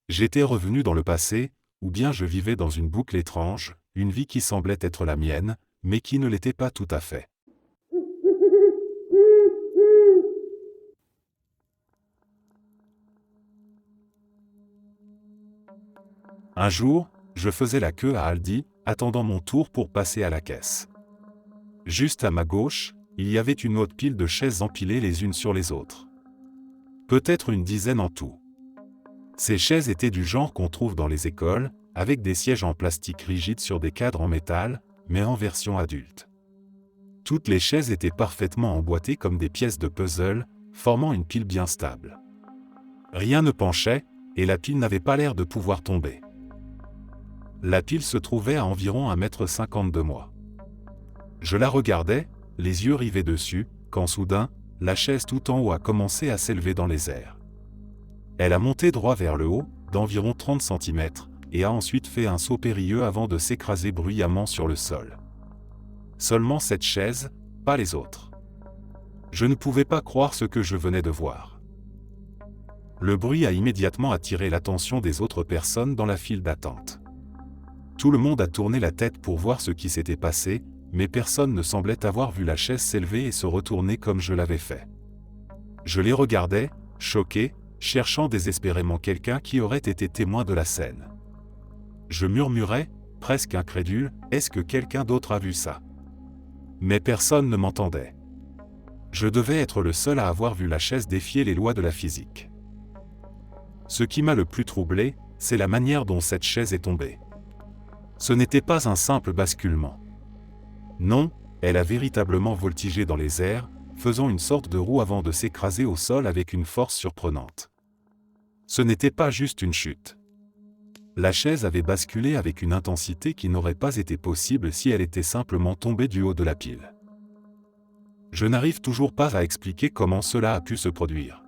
J'étais revenu dans le passé, ou bien je vivais dans une boucle étrange, une vie qui semblait être la mienne, mais qui ne l'était pas tout à fait. Un jour, je faisais la queue à Aldi, attendant mon tour pour passer à la caisse. Juste à ma gauche, il y avait une haute pile de chaises empilées les unes sur les autres. Peut-être une dizaine en tout. Ces chaises étaient du genre qu'on trouve dans les écoles, avec des sièges en plastique rigide sur des cadres en métal, mais en version adulte. Toutes les chaises étaient parfaitement emboîtées comme des pièces de puzzle, formant une pile bien stable. Rien ne penchait, et la pile n'avait pas l'air de pouvoir tomber. La pile se trouvait à environ 1,50 m de moi. Je la regardais, les yeux rivés dessus, quand soudain, la chaise tout en haut a commencé à s'élever dans les airs. Elle a monté droit vers le haut, d'environ 30 cm, et a ensuite fait un saut périlleux avant de s'écraser bruyamment sur le sol. Seulement cette chaise, pas les autres. Je ne pouvais pas croire ce que je venais de voir. Le bruit a immédiatement attiré l'attention des autres personnes dans la file d'attente. Tout le monde a tourné la tête pour voir ce qui s'était passé, mais personne ne semblait avoir vu la chaise s'élever et se retourner comme je l'avais fait. Je les regardais, choqué, cherchant désespérément quelqu'un qui aurait été témoin de la scène. Je murmurais, presque incrédule, « Est-ce que quelqu'un d'autre a vu ça ?» Mais personne ne m'entendait. Je devais être le seul à avoir vu la chaise défier les lois de la physique. Ce qui m'a le plus troublé, c'est la manière dont cette chaise est tombée. Ce n'était pas un simple basculement. Non, elle a véritablement voltigé dans les airs, faisant une sorte de roue avant de s'écraser au sol avec une force surprenante. Ce n'était pas juste une chute. La chaise avait basculé avec une intensité qui n'aurait pas été possible si elle était simplement tombée du haut de la pile. Je n'arrive toujours pas à expliquer comment cela a pu se produire.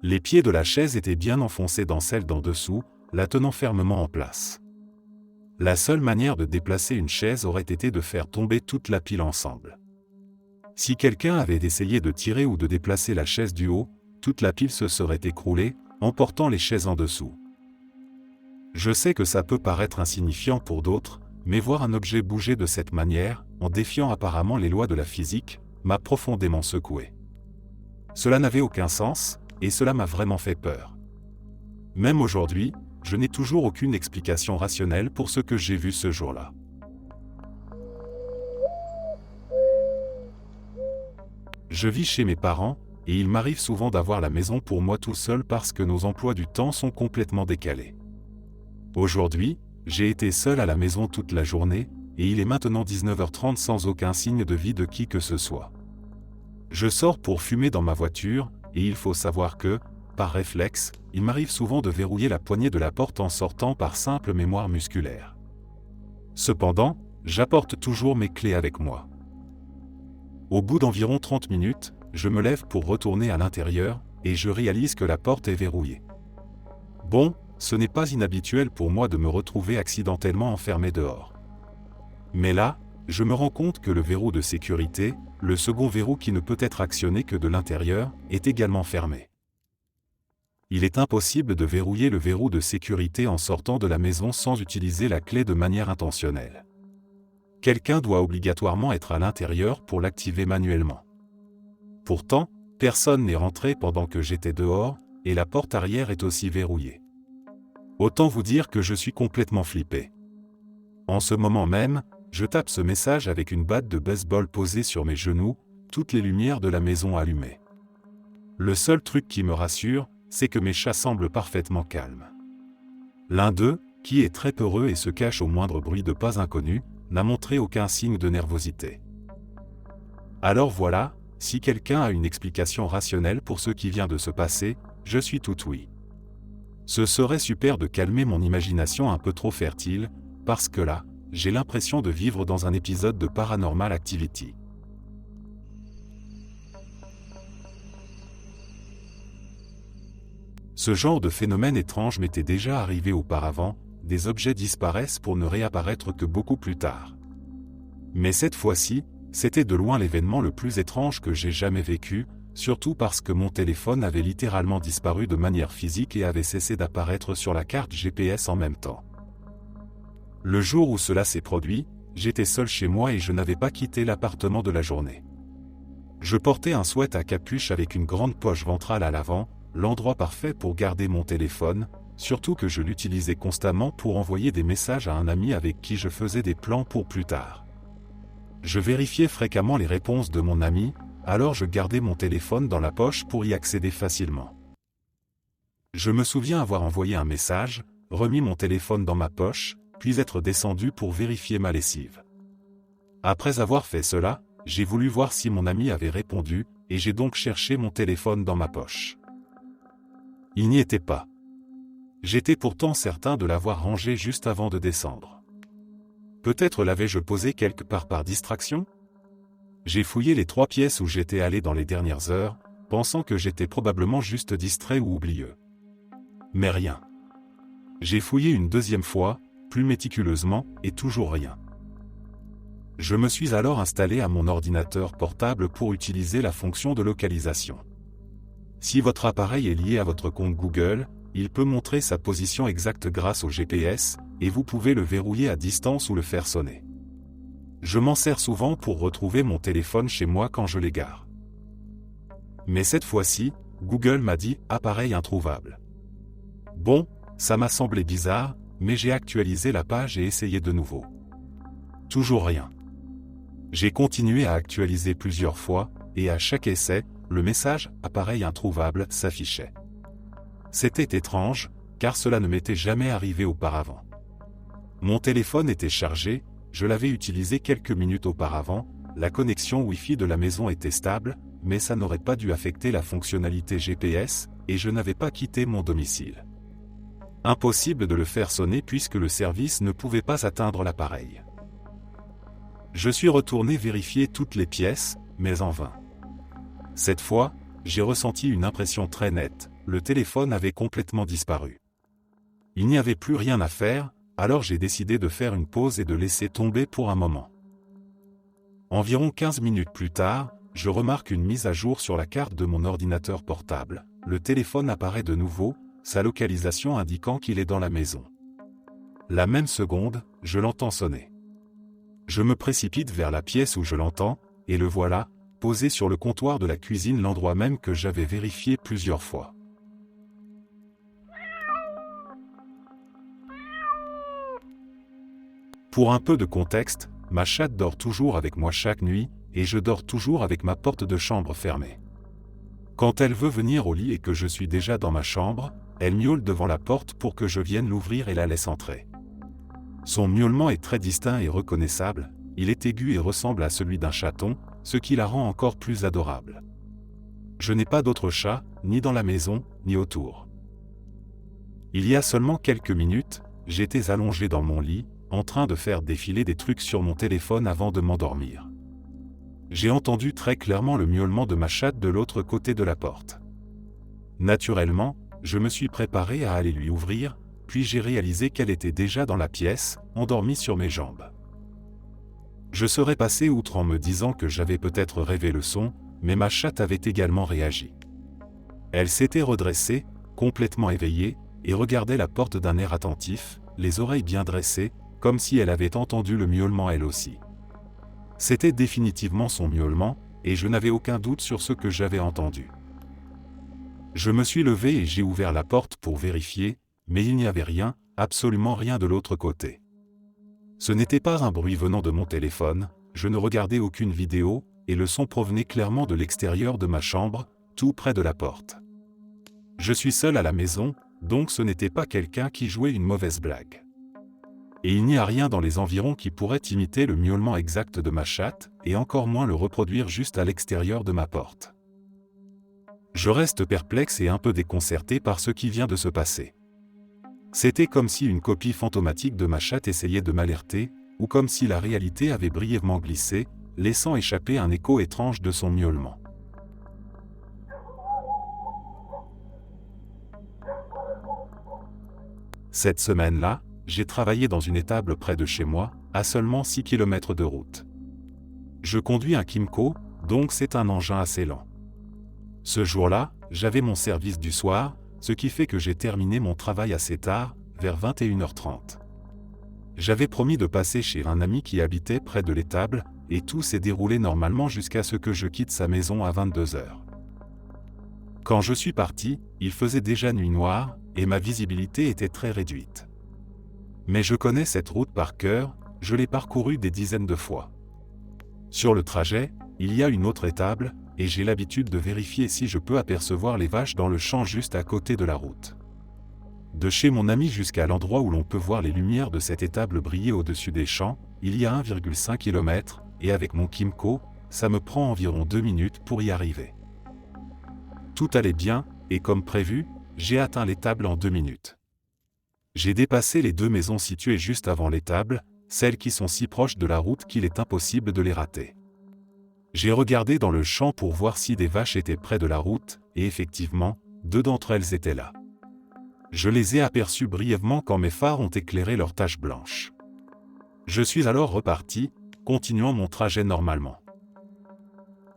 Les pieds de la chaise étaient bien enfoncés dans celle d'en dessous, la tenant fermement en place. La seule manière de déplacer une chaise aurait été de faire tomber toute la pile ensemble. Si quelqu'un avait essayé de tirer ou de déplacer la chaise du haut, toute la pile se serait écroulée, emportant les chaises en dessous. Je sais que ça peut paraître insignifiant pour d'autres, mais voir un objet bouger de cette manière, en défiant apparemment les lois de la physique, m'a profondément secoué. Cela n'avait aucun sens, et cela m'a vraiment fait peur. Même aujourd'hui, je n'ai toujours aucune explication rationnelle pour ce que j'ai vu ce jour-là. Je vis chez mes parents, et il m'arrive souvent d'avoir la maison pour moi tout seul parce que nos emplois du temps sont complètement décalés. Aujourd'hui, j'ai été seul à la maison toute la journée, et il est maintenant 19h30 sans aucun signe de vie de qui que ce soit. Je sors pour fumer dans ma voiture, et il faut savoir que, par réflexe, il m'arrive souvent de verrouiller la poignée de la porte en sortant par simple mémoire musculaire. Cependant, j'apporte toujours mes clés avec moi. Au bout d'environ 30 minutes, je me lève pour retourner à l'intérieur, et je réalise que la porte est verrouillée. Bon, ce n'est pas inhabituel pour moi de me retrouver accidentellement enfermé dehors. Mais là, je me rends compte que le verrou de sécurité, le second verrou qui ne peut être actionné que de l'intérieur, est également fermé. Il est impossible de verrouiller le verrou de sécurité en sortant de la maison sans utiliser la clé de manière intentionnelle. Quelqu'un doit obligatoirement être à l'intérieur pour l'activer manuellement. Pourtant, personne n'est rentré pendant que j'étais dehors, et la porte arrière est aussi verrouillée. Autant vous dire que je suis complètement flippé. En ce moment même, je tape ce message avec une batte de baseball posée sur mes genoux, toutes les lumières de la maison allumées. Le seul truc qui me rassure, c'est que mes chats semblent parfaitement calmes. L'un d'eux, qui est très peureux et se cache au moindre bruit de pas inconnu, n'a montré aucun signe de nervosité. Alors voilà, si quelqu'un a une explication rationnelle pour ce qui vient de se passer, je suis tout oui. Ce serait super de calmer mon imagination un peu trop fertile, parce que là, j'ai l'impression de vivre dans un épisode de Paranormal Activity. Ce genre de phénomène étrange m'était déjà arrivé auparavant, des objets disparaissent pour ne réapparaître que beaucoup plus tard. Mais cette fois-ci, c'était de loin l'événement le plus étrange que j'ai jamais vécu, surtout parce que mon téléphone avait littéralement disparu de manière physique et avait cessé d'apparaître sur la carte GPS en même temps. Le jour où cela s'est produit, j'étais seul chez moi et je n'avais pas quitté l'appartement de la journée. Je portais un sweat à capuche avec une grande poche ventrale à l'avant, l'endroit parfait pour garder mon téléphone, surtout que je l'utilisais constamment pour envoyer des messages à un ami avec qui je faisais des plans pour plus tard. Je vérifiais fréquemment les réponses de mon ami, alors je gardais mon téléphone dans la poche pour y accéder facilement. Je me souviens avoir envoyé un message, remis mon téléphone dans ma poche, puis être descendu pour vérifier ma lessive. Après avoir fait cela, j'ai voulu voir si mon ami avait répondu, et j'ai donc cherché mon téléphone dans ma poche. Il n'y était pas. J'étais pourtant certain de l'avoir rangé juste avant de descendre. Peut-être l'avais-je posé quelque part par distraction ? J'ai fouillé les 3 pièces où j'étais allé dans les dernières heures, pensant que j'étais probablement juste distrait ou oublieux. Mais rien. J'ai fouillé une deuxième fois, plus méticuleusement, et toujours rien. Je me suis alors installé à mon ordinateur portable pour utiliser la fonction de localisation. Si votre appareil est lié à votre compte Google, il peut montrer sa position exacte grâce au GPS, et vous pouvez le verrouiller à distance ou le faire sonner. Je m'en sers souvent pour retrouver mon téléphone chez moi quand je l'égare. Mais cette fois-ci, Google m'a dit « appareil introuvable ». Bon, ça m'a semblé bizarre, mais j'ai actualisé la page et essayé de nouveau. Toujours rien. J'ai continué à actualiser plusieurs fois, et à chaque essai, le message « appareil introuvable » s'affichait. C'était étrange, car cela ne m'était jamais arrivé auparavant. Mon téléphone était chargé, je l'avais utilisé quelques minutes auparavant, la connexion Wi-Fi de la maison était stable, mais ça n'aurait pas dû affecter la fonctionnalité GPS, et je n'avais pas quitté mon domicile. Impossible de le faire sonner puisque le service ne pouvait pas atteindre l'appareil. Je suis retourné vérifier toutes les pièces, mais en vain. Cette fois, j'ai ressenti une impression très nette, le téléphone avait complètement disparu. Il n'y avait plus rien à faire, alors j'ai décidé de faire une pause et de laisser tomber pour un moment. Environ 15 minutes plus tard, je remarque une mise à jour sur la carte de mon ordinateur portable. Le téléphone apparaît de nouveau, sa localisation indiquant qu'il est dans la maison. La même seconde, je l'entends sonner. Je me précipite vers la pièce où je l'entends, et le voilà, posé sur le comptoir de la cuisine, l'endroit même que j'avais vérifié plusieurs fois. Pour un peu de contexte, ma chatte dort toujours avec moi chaque nuit, et je dors toujours avec ma porte de chambre fermée. Quand elle veut venir au lit et que je suis déjà dans ma chambre, elle miaule devant la porte pour que je vienne l'ouvrir et la laisse entrer. Son miaulement est très distinct et reconnaissable, il est aigu et ressemble à celui d'un chaton, ce qui la rend encore plus adorable. Je n'ai pas d'autre chat, ni dans la maison, ni autour. Il y a seulement quelques minutes, j'étais allongé dans mon lit, en train de faire défiler des trucs sur mon téléphone avant de m'endormir. J'ai entendu très clairement le miaulement de ma chatte de l'autre côté de la porte. Naturellement, je me suis préparé à aller lui ouvrir, puis j'ai réalisé qu'elle était déjà dans la pièce, endormie sur mes jambes. Je serais passé outre en me disant que j'avais peut-être rêvé le son, mais ma chatte avait également réagi. Elle s'était redressée, complètement éveillée, et regardait la porte d'un air attentif, les oreilles bien dressées, comme si elle avait entendu le miaulement elle aussi. C'était définitivement son miaulement, et je n'avais aucun doute sur ce que j'avais entendu. Je me suis levé et j'ai ouvert la porte pour vérifier, mais il n'y avait rien, absolument rien de l'autre côté. Ce n'était pas un bruit venant de mon téléphone, je ne regardais aucune vidéo, et le son provenait clairement de l'extérieur de ma chambre, tout près de la porte. Je suis seul à la maison, donc ce n'était pas quelqu'un qui jouait une mauvaise blague. Et il n'y a rien dans les environs qui pourrait imiter le miaulement exact de ma chatte, et encore moins le reproduire juste à l'extérieur de ma porte. Je reste perplexe et un peu déconcerté par ce qui vient de se passer. C'était comme si une copie fantomatique de ma chatte essayait de m'alerter, ou comme si la réalité avait brièvement glissé, laissant échapper un écho étrange de son miaulement. Cette semaine-là, j'ai travaillé dans une étable près de chez moi, à seulement 6 km de route. Je conduis un Kymco, donc c'est un engin assez lent. Ce jour-là, j'avais mon service du soir, ce qui fait que j'ai terminé mon travail assez tard, vers 21h30. J'avais promis de passer chez un ami qui habitait près de l'étable, et tout s'est déroulé normalement jusqu'à ce que je quitte sa maison à 22h. Quand je suis parti, il faisait déjà nuit noire, et ma visibilité était très réduite. Mais je connais cette route par cœur, je l'ai parcourue des dizaines de fois. Sur le trajet, il y a une autre étable, et j'ai l'habitude de vérifier si je peux apercevoir les vaches dans le champ juste à côté de la route. De chez mon ami jusqu'à l'endroit où l'on peut voir les lumières de cette étable briller au-dessus des champs, il y a 1,5 km, et avec mon Kymco, ça me prend environ 2 minutes pour y arriver. Tout allait bien, et comme prévu, j'ai atteint l'étable en 2 minutes. J'ai dépassé les 2 maisons situées juste avant l'étable, celles qui sont si proches de la route qu'il est impossible de les rater. J'ai regardé dans le champ pour voir si des vaches étaient près de la route, et effectivement, 2 d'entre elles étaient là. Je les ai aperçues brièvement quand mes phares ont éclairé leurs taches blanches. Je suis alors reparti, continuant mon trajet normalement.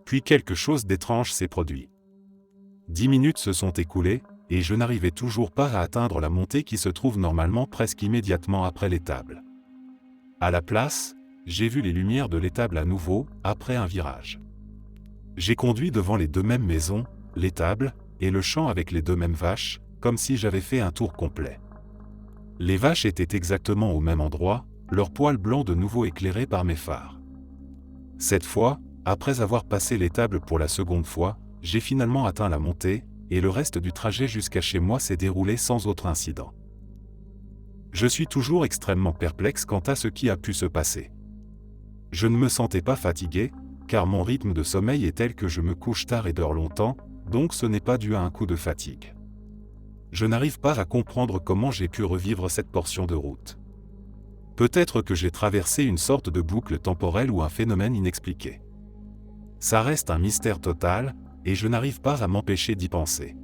Puis quelque chose d'étrange s'est produit. 10 minutes se sont écoulées, et je n'arrivais toujours pas à atteindre la montée qui se trouve normalement presque immédiatement après l'étable. À la place, j'ai vu les lumières de l'étable à nouveau, après un virage. J'ai conduit devant les 2 mêmes maisons, l'étable, et le champ avec les 2 mêmes vaches, comme si j'avais fait un tour complet. Les vaches étaient exactement au même endroit, leurs poils blancs de nouveau éclairés par mes phares. Cette fois, après avoir passé l'étable pour la seconde fois, j'ai finalement atteint la montée, et le reste du trajet jusqu'à chez moi s'est déroulé sans autre incident. Je suis toujours extrêmement perplexe quant à ce qui a pu se passer. Je ne me sentais pas fatigué, car mon rythme de sommeil est tel que je me couche tard et dors longtemps, donc ce n'est pas dû à un coup de fatigue. Je n'arrive pas à comprendre comment j'ai pu revivre cette portion de route. Peut-être que j'ai traversé une sorte de boucle temporelle ou un phénomène inexpliqué. Ça reste un mystère total, et je n'arrive pas à m'empêcher d'y penser.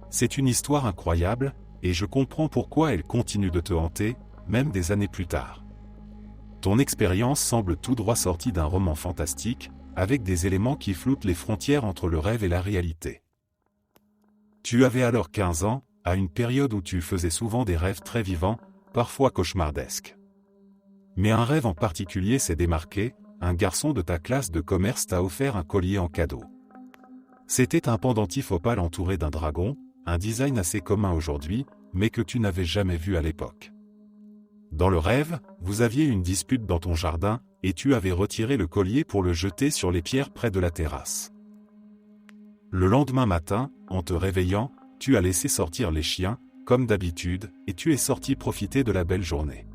C'est une histoire incroyable, et je comprends pourquoi elle continue de te hanter, même des années plus tard. Ton expérience semble tout droit sortie d'un roman fantastique, avec des éléments qui floutent les frontières entre le rêve et la réalité. Tu avais alors 15 ans, à une période où tu faisais souvent des rêves très vivants, parfois cauchemardesques. Mais un rêve en particulier s'est démarqué, un garçon de ta classe de commerce t'a offert un collier en cadeau. C'était un pendentif opale entouré d'un dragon, un design assez commun aujourd'hui, mais que tu n'avais jamais vu à l'époque. Dans le rêve, vous aviez une dispute dans ton jardin, et tu avais retiré le collier pour le jeter sur les pierres près de la terrasse. Le lendemain matin, en te réveillant, tu as laissé sortir les chiens, comme d'habitude, et tu es sorti profiter de la belle journée.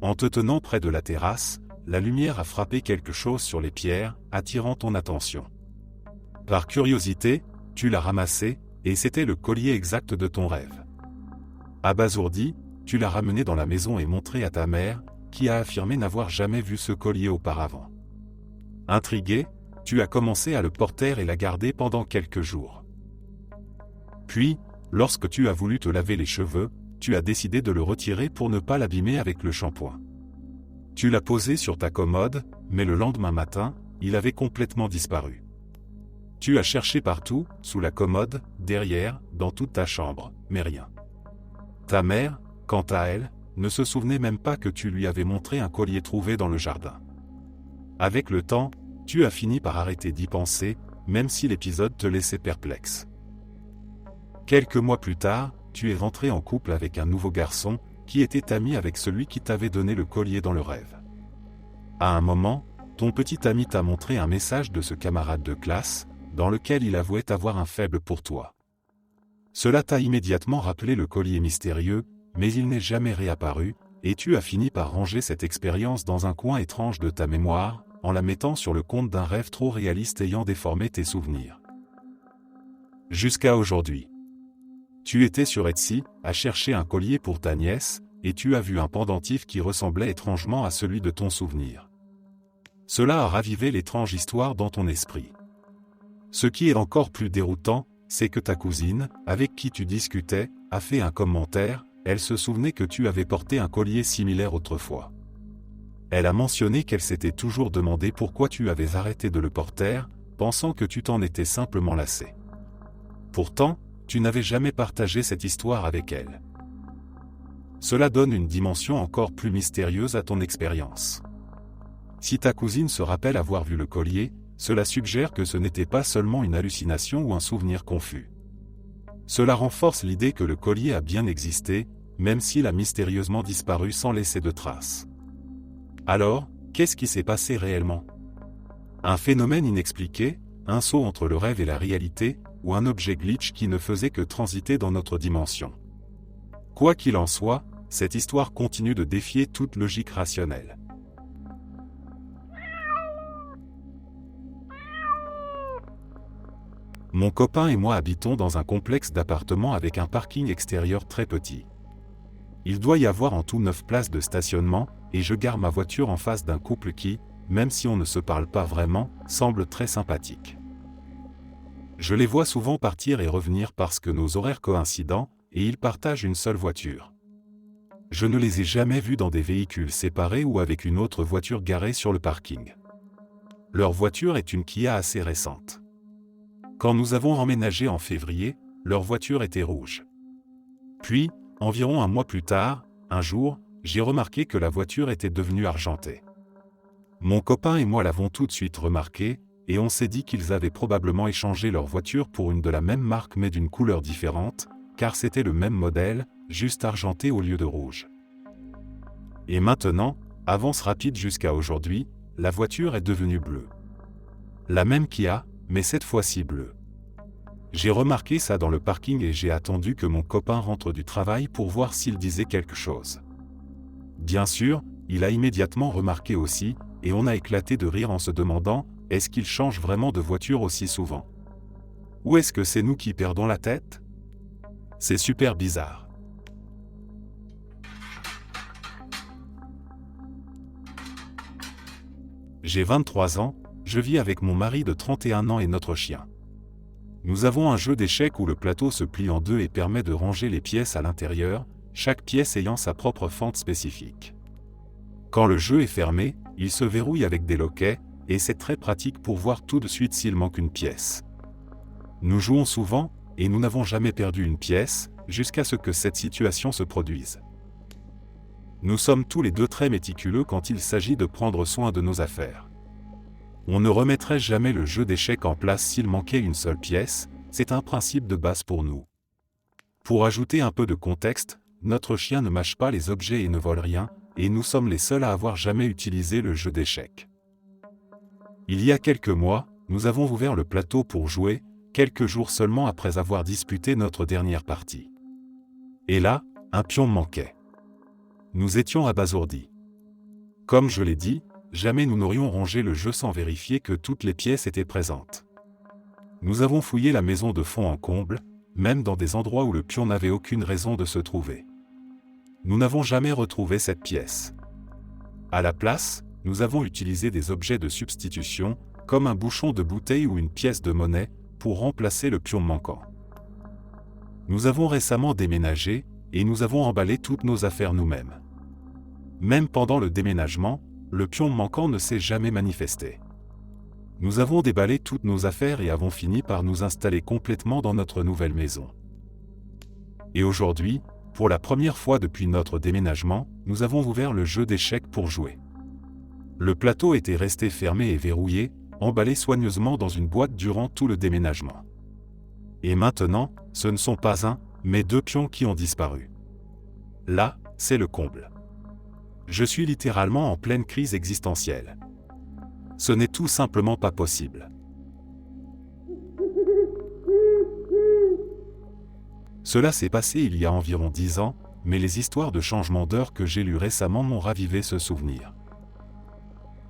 En te tenant près de la terrasse, la lumière a frappé quelque chose sur les pierres, attirant ton attention. Par curiosité, tu l'as ramassé, et c'était le collier exact de ton rêve. Abasourdi, tu l'as ramené dans la maison et montré à ta mère, qui a affirmé n'avoir jamais vu ce collier auparavant. Intrigué, tu as commencé à le porter et la garder pendant quelques jours. Puis, lorsque tu as voulu te laver les cheveux, tu as décidé de le retirer pour ne pas l'abîmer avec le shampoing. Tu l'as posé sur ta commode, mais le lendemain matin, il avait complètement disparu. Tu as cherché partout, sous la commode, derrière, dans toute ta chambre, mais rien. Ta mère, quant à elle, ne se souvenait même pas que tu lui avais montré un collier trouvé dans le jardin. Avec le temps, tu as fini par arrêter d'y penser, même si l'épisode te laissait perplexe. Quelques mois plus tard, tu es rentré en couple avec un nouveau garçon, qui était ami avec celui qui t'avait donné le collier dans le rêve. À un moment, ton petit ami t'a montré un message de ce camarade de classe, dans lequel il avouait avoir un faible pour toi. Cela t'a immédiatement rappelé le collier mystérieux, mais il n'est jamais réapparu, et tu as fini par ranger cette expérience dans un coin étrange de ta mémoire, en la mettant sur le compte d'un rêve trop réaliste ayant déformé tes souvenirs. Jusqu'à aujourd'hui. Tu étais sur Etsy, à chercher un collier pour ta nièce, et tu as vu un pendentif qui ressemblait étrangement à celui de ton souvenir. Cela a ravivé l'étrange histoire dans ton esprit. Ce qui est encore plus déroutant, c'est que ta cousine, avec qui tu discutais, a fait un commentaire, elle se souvenait que tu avais porté un collier similaire autrefois. Elle a mentionné qu'elle s'était toujours demandé pourquoi tu avais arrêté de le porter, pensant que tu t'en étais simplement lassé. Pourtant, tu n'avais jamais partagé cette histoire avec elle. Cela donne une dimension encore plus mystérieuse à ton expérience. Si ta cousine se rappelle avoir vu le collier, cela suggère que ce n'était pas seulement une hallucination ou un souvenir confus. Cela renforce l'idée que le collier a bien existé, même s'il a mystérieusement disparu sans laisser de traces. Alors, qu'est-ce qui s'est passé réellement? Un phénomène inexpliqué, un saut entre le rêve et la réalité, ou un objet glitch qui ne faisait que transiter dans notre dimension. Quoi qu'il en soit, cette histoire continue de défier toute logique rationnelle. Mon copain et moi habitons dans un complexe d'appartements avec un parking extérieur très petit. Il doit y avoir en tout 9 places de stationnement, et je gare ma voiture en face d'un couple qui, même si on ne se parle pas vraiment, semble très sympathique. Je les vois souvent partir et revenir parce que nos horaires coïncident, et ils partagent une seule voiture. Je ne les ai jamais vus dans des véhicules séparés ou avec une autre voiture garée sur le parking. Leur voiture est une Kia assez récente. Quand nous avons emménagé en février, leur voiture était rouge. Puis, environ un mois plus tard, un jour, j'ai remarqué que la voiture était devenue argentée. Mon copain et moi l'avons tout de suite remarqué, et on s'est dit qu'ils avaient probablement échangé leur voiture pour une de la même marque mais d'une couleur différente, car c'était le même modèle, juste argenté au lieu de rouge. Et maintenant, avance rapide jusqu'à aujourd'hui, la voiture est devenue bleue. La même Kia, mais cette fois-ci bleue. J'ai remarqué ça dans le parking et j'ai attendu que mon copain rentre du travail pour voir s'il disait quelque chose. Bien sûr, il a immédiatement remarqué aussi, et on a éclaté de rire en se demandant, est-ce qu'il change vraiment de voiture aussi souvent? Ou est-ce que c'est nous qui perdons la tête? C'est super bizarre. J'ai 23 ans, je vis avec mon mari de 31 ans et notre chien. Nous avons un jeu d'échecs où le plateau se plie en deux et permet de ranger les pièces à l'intérieur, chaque pièce ayant sa propre fente spécifique. Quand le jeu est fermé, il se verrouille avec des loquets, et c'est très pratique pour voir tout de suite s'il manque une pièce. Nous jouons souvent, et nous n'avons jamais perdu une pièce, jusqu'à ce que cette situation se produise. Nous sommes tous les deux très méticuleux quand il s'agit de prendre soin de nos affaires. On ne remettrait jamais le jeu d'échecs en place s'il manquait une seule pièce, c'est un principe de base pour nous. Pour ajouter un peu de contexte, notre chien ne mâche pas les objets et ne vole rien, et nous sommes les seuls à avoir jamais utilisé le jeu d'échecs. Il y a quelques mois, nous avons ouvert le plateau pour jouer, quelques jours seulement après avoir disputé notre dernière partie. Et là, un pion manquait. Nous étions abasourdis. Comme je l'ai dit, jamais nous n'aurions rangé le jeu sans vérifier que toutes les pièces étaient présentes. Nous avons fouillé la maison de fond en comble, même dans des endroits où le pion n'avait aucune raison de se trouver. Nous n'avons jamais retrouvé cette pièce. À la place, nous avons utilisé des objets de substitution, comme un bouchon de bouteille ou une pièce de monnaie, pour remplacer le pion manquant. Nous avons récemment déménagé, et nous avons emballé toutes nos affaires nous-mêmes. Même pendant le déménagement, le pion manquant ne s'est jamais manifesté. Nous avons déballé toutes nos affaires et avons fini par nous installer complètement dans notre nouvelle maison. Et aujourd'hui, pour la première fois depuis notre déménagement, nous avons ouvert le jeu d'échecs pour jouer. Le plateau était resté fermé et verrouillé, emballé soigneusement dans une boîte durant tout le déménagement. Et maintenant, ce ne sont pas un, mais 2 pions qui ont disparu. Là, c'est le comble. Je suis littéralement en pleine crise existentielle. Ce n'est tout simplement pas possible. Cela s'est passé il y a environ 10 ans, mais les histoires de changement d'heure que j'ai lues récemment m'ont ravivé ce souvenir.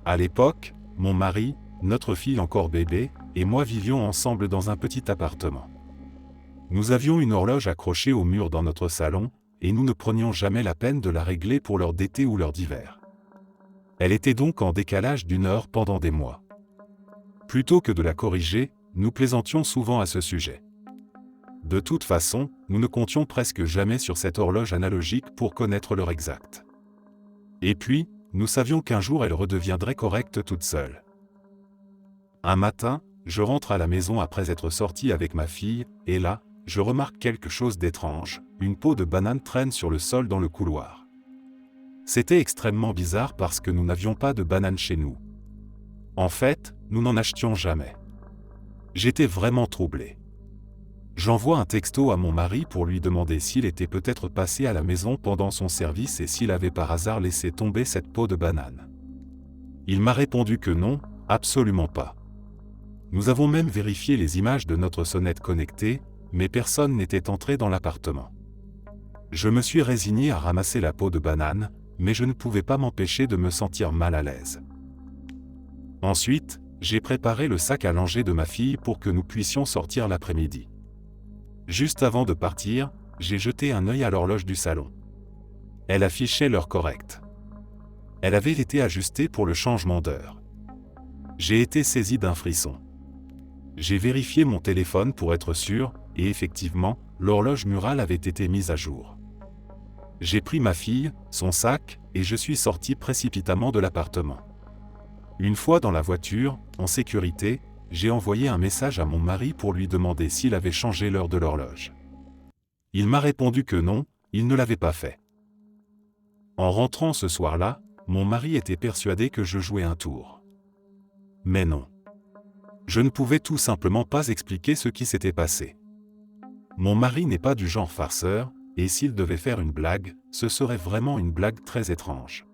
À l'époque, mon mari, notre fille encore bébé, et moi vivions ensemble dans un petit appartement. Nous avions une horloge accrochée au mur dans notre salon, et nous ne prenions jamais la peine de la régler pour l'heure d'été ou l'heure d'hiver. Elle était donc en décalage d'1 heure pendant des mois. Plutôt que de la corriger, nous plaisantions souvent à ce sujet. De toute façon, nous ne comptions presque jamais sur cette horloge analogique pour connaître l'heure exacte. Et puis, Nous savions qu'un jour elle redeviendrait correcte toute seule. Un matin, je rentre à la maison après être sorti avec ma fille, et là, je remarque quelque chose d'étrange, une peau de banane traîne sur le sol dans le couloir. C'était extrêmement bizarre parce que nous n'avions pas de bananes chez nous. En fait, nous n'en achetions jamais. J'étais vraiment troublé. J'envoie un texto à mon mari pour lui demander s'il était peut-être passé à la maison pendant son service et s'il avait par hasard laissé tomber cette peau de banane. Il m'a répondu que non, absolument pas. Nous avons même vérifié les images de notre sonnette connectée, mais personne n'était entré dans l'appartement. Je me suis résigné à ramasser la peau de banane, mais je ne pouvais pas m'empêcher de me sentir mal à l'aise. Ensuite, j'ai préparé le sac à langer de ma fille pour que nous puissions sortir l'après-midi. Juste avant de partir, j'ai jeté un œil à l'horloge du salon. Elle affichait l'heure correcte. Elle avait été ajustée pour le changement d'heure. J'ai été saisi d'un frisson. J'ai vérifié mon téléphone pour être sûr, et effectivement, l'horloge murale avait été mise à jour. J'ai pris ma fille, son sac, et je suis sorti précipitamment de l'appartement. Une fois dans la voiture, en sécurité, j'ai envoyé un message à mon mari pour lui demander s'il avait changé l'heure de l'horloge. Il m'a répondu que non, il ne l'avait pas fait. En rentrant ce soir-là, mon mari était persuadé que je jouais un tour. Mais non. Je ne pouvais tout simplement pas expliquer ce qui s'était passé. Mon mari n'est pas du genre farceur, et s'il devait faire une blague, ce serait vraiment une blague très étrange.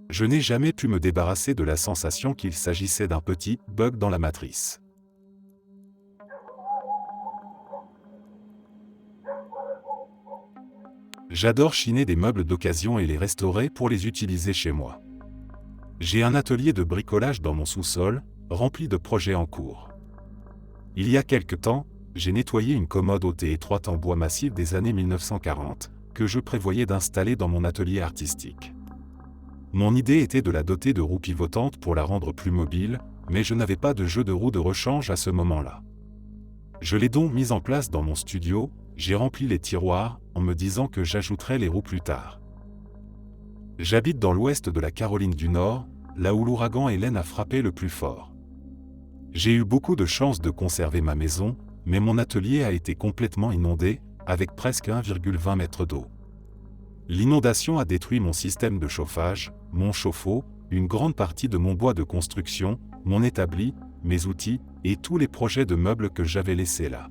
Je n'ai jamais pu me débarrasser de la sensation qu'il s'agissait d'un petit bug dans la matrice. J'adore chiner des meubles d'occasion et les restaurer pour les utiliser chez moi. J'ai un atelier de bricolage dans mon sous-sol, rempli de projets en cours. Il y a quelque temps, j'ai nettoyé une commode haute et étroite en bois massif des années 1940, que je prévoyais d'installer dans mon atelier artistique. Mon idée était de la doter de roues pivotantes pour la rendre plus mobile, mais je n'avais pas de jeu de roues de rechange à ce moment-là. Je l'ai donc mise en place dans mon studio, j'ai rempli les tiroirs, en me disant que j'ajouterais les roues plus tard. J'habite dans l'ouest de la Caroline du Nord, là où l'ouragan Hélène a frappé le plus fort. J'ai eu beaucoup de chance de conserver ma maison, mais mon atelier a été complètement inondé, avec presque 1,20 mètres d'eau. L'inondation a détruit mon système de chauffage, mon chauffe-eau, une grande partie de mon bois de construction, mon établi, mes outils, et tous les projets de meubles que j'avais laissés là.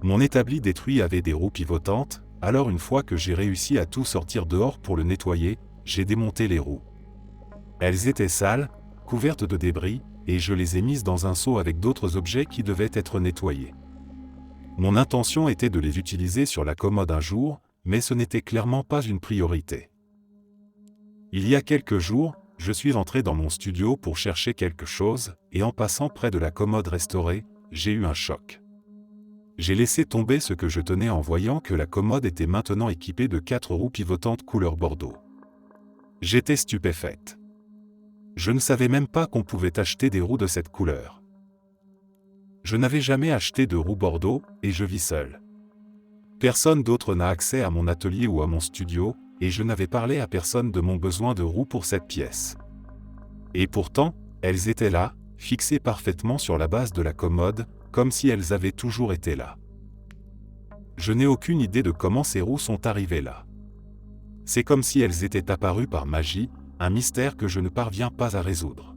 Mon établi détruit avait des roues pivotantes, alors une fois que j'ai réussi à tout sortir dehors pour le nettoyer, j'ai démonté les roues. Elles étaient sales, couvertes de débris, et je les ai mises dans un seau avec d'autres objets qui devaient être nettoyés. Mon intention était de les utiliser sur la commode un jour, mais ce n'était clairement pas une priorité. Il y a quelques jours, je suis entré dans mon studio pour chercher quelque chose, et en passant près de la commode restaurée, j'ai eu un choc. J'ai laissé tomber ce que je tenais en voyant que la commode était maintenant équipée de 4 roues pivotantes couleur bordeaux. J'étais stupéfaite. Je ne savais même pas qu'on pouvait acheter des roues de cette couleur. Je n'avais jamais acheté de roues bordeaux, et je vis seul. Personne d'autre n'a accès à mon atelier ou à mon studio, et je n'avais parlé à personne de mon besoin de roues pour cette pièce. Et pourtant, elles étaient là, fixées parfaitement sur la base de la commode, comme si elles avaient toujours été là. Je n'ai aucune idée de comment ces roues sont arrivées là. C'est comme si elles étaient apparues par magie, un mystère que je ne parviens pas à résoudre.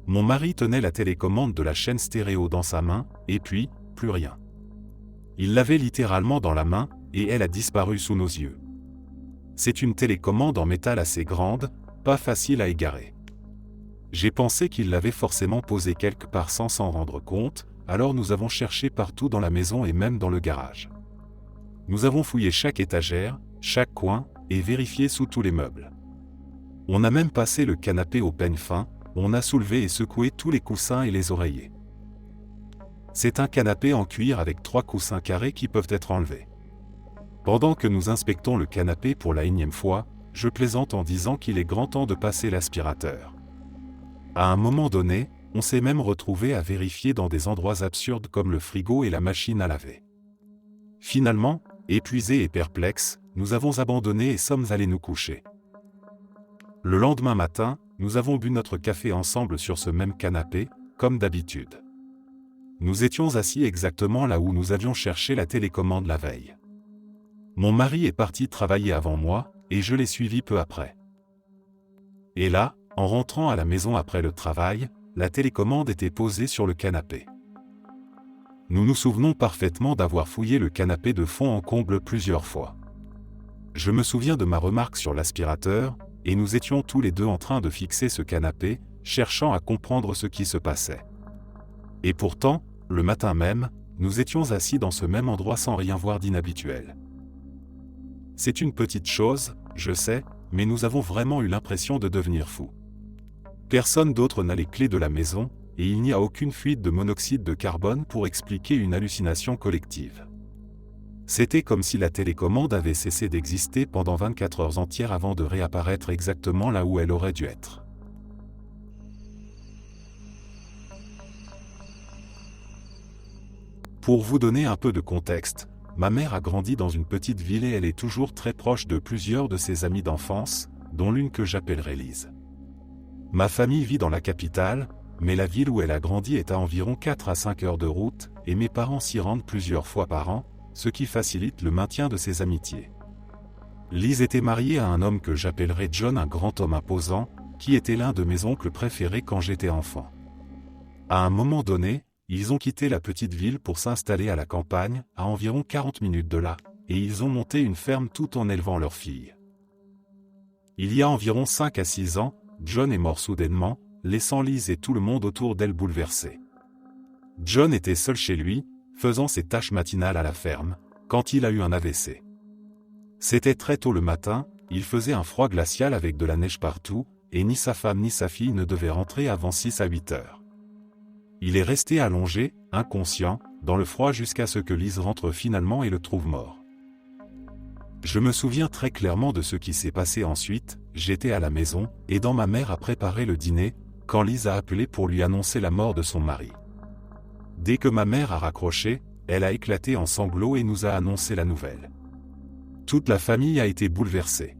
Mon mari tenait la télécommande de la chaîne stéréo dans sa main, et puis, plus rien. Il l'avait littéralement dans la main, et elle a disparu sous nos yeux. C'est une télécommande en métal assez grande, pas facile à égarer. J'ai pensé qu'il l'avait forcément posée quelque part sans s'en rendre compte, alors nous avons cherché partout dans la maison et même dans le garage. Nous avons fouillé chaque étagère, chaque coin, et vérifié sous tous les meubles. On a même passé le canapé au peigne fin, on a soulevé et secoué tous les coussins et les oreillers. C'est un canapé en cuir avec 3 coussins carrés qui peuvent être enlevés. Pendant que nous inspectons le canapé pour la 1e fois, je plaisante en disant qu'il est grand temps de passer l'aspirateur. À un moment donné, on s'est même retrouvé à vérifier dans des endroits absurdes comme le frigo et la machine à laver. Finalement, épuisés et perplexes, nous avons abandonné et sommes allés nous coucher. Le lendemain matin, nous avons bu notre café ensemble sur ce même canapé, comme d'habitude. Nous étions assis exactement là où nous avions cherché la télécommande la veille. Mon mari est parti travailler avant moi, et je l'ai suivi peu après. Et là, en rentrant à la maison après le travail, la télécommande était posée sur le canapé. Nous nous souvenons parfaitement d'avoir fouillé le canapé de fond en comble plusieurs fois. Je me souviens de ma remarque sur l'aspirateur, et nous étions tous les deux en train de fixer ce canapé, cherchant à comprendre ce qui se passait. Et pourtant, le matin même, nous étions assis dans ce même endroit sans rien voir d'inhabituel. C'est une petite chose, je sais, mais nous avons vraiment eu l'impression de devenir fous. Personne d'autre n'a les clés de la maison, et il n'y a aucune fuite de monoxyde de carbone pour expliquer une hallucination collective. C'était comme si la télécommande avait cessé d'exister pendant 24 heures entières avant de réapparaître exactement là où elle aurait dû être. Pour vous donner un peu de contexte, ma mère a grandi dans une petite ville et elle est toujours très proche de plusieurs de ses amies d'enfance, dont l'une que j'appellerai Lise. Ma famille vit dans la capitale, mais la ville où elle a grandi est à environ 4 à 5 heures de route, et mes parents s'y rendent plusieurs fois par an, ce qui facilite le maintien de ses amitiés. Lise était mariée à un homme que j'appellerais John, un grand homme imposant, qui était l'un de mes oncles préférés quand j'étais enfant. À un moment donné, ils ont quitté la petite ville pour s'installer à la campagne, à environ 40 minutes de là, et ils ont monté une ferme tout en élevant leur fille. Il y a environ 5 à 6 ans, John est mort soudainement, laissant Lise et tout le monde autour d'elle bouleversés. John était seul chez lui, faisant ses tâches matinales à la ferme, quand il a eu un AVC. C'était très tôt le matin, il faisait un froid glacial avec de la neige partout, et ni sa femme ni sa fille ne devaient rentrer avant 6 à 8 heures. Il est resté allongé, inconscient, dans le froid jusqu'à ce que Lise rentre finalement et le trouve mort. Je me souviens très clairement de ce qui s'est passé ensuite, j'étais à la maison, aidant ma mère à préparer le dîner, quand Lise a appelé pour lui annoncer la mort de son mari. Dès que ma mère a raccroché, elle a éclaté en sanglots et nous a annoncé la nouvelle. Toute la famille a été bouleversée.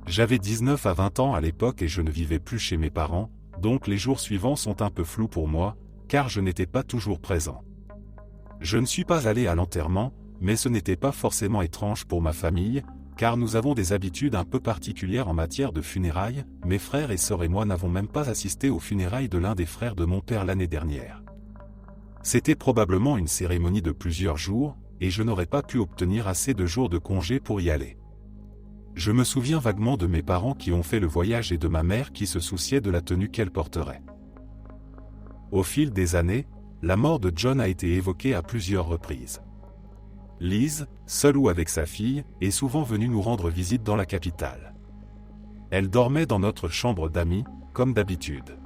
J'avais 19 à 20 ans à l'époque et je ne vivais plus chez mes parents, donc les jours suivants sont un peu flous pour moi, car je n'étais pas toujours présent. Je ne suis pas allé à l'enterrement, mais ce n'était pas forcément étrange pour ma famille, car nous avons des habitudes un peu particulières en matière de funérailles. Mes frères et sœurs et moi n'avons même pas assisté aux funérailles de l'un des frères de mon père l'année dernière. C'était probablement une cérémonie de plusieurs jours, et je n'aurais pas pu obtenir assez de jours de congé pour y aller. Je me souviens vaguement de mes parents qui ont fait le voyage et de ma mère qui se souciait de la tenue qu'elle porterait. Au fil des années, la mort de John a été évoquée à plusieurs reprises. Lise, seule ou avec sa fille, est souvent venue nous rendre visite dans la capitale. Elle dormait dans notre chambre d'amis, comme d'habitude.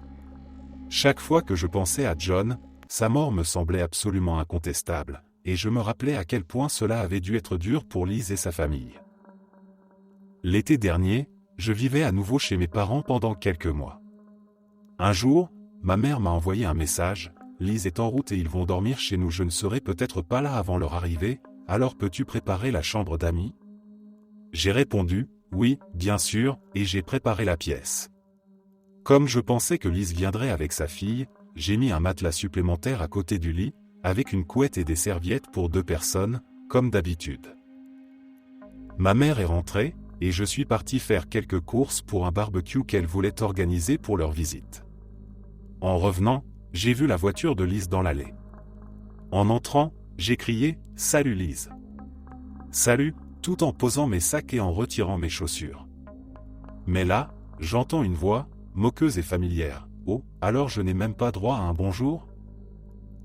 Chaque fois que je pensais à John, sa mort me semblait absolument incontestable, et je me rappelais à quel point cela avait dû être dur pour Lise et sa famille. L'été dernier, je vivais à nouveau chez mes parents pendant quelques mois. Un jour, ma mère m'a envoyé un message: « Lise est en route et ils vont dormir chez nous, je ne serai peut-être pas là avant leur arrivée, alors peux-tu préparer la chambre d'amis ?» J'ai répondu: « Oui, bien sûr, et j'ai préparé la pièce. » Comme je pensais que Lise viendrait avec sa fille, j'ai mis un matelas supplémentaire à côté du lit, avec une couette et des serviettes pour 2 personnes, comme d'habitude. Ma mère est rentrée, et je suis parti faire quelques courses pour un barbecue qu'elle voulait organiser pour leur visite. En revenant, j'ai vu la voiture de Lise dans l'allée. En entrant, j'ai crié « Salut Lise !» Salut, tout en posant mes sacs et en retirant mes chaussures. Mais là, j'entends une voix, moqueuse et familière. « Oh, alors je n'ai même pas droit à un bonjour ?»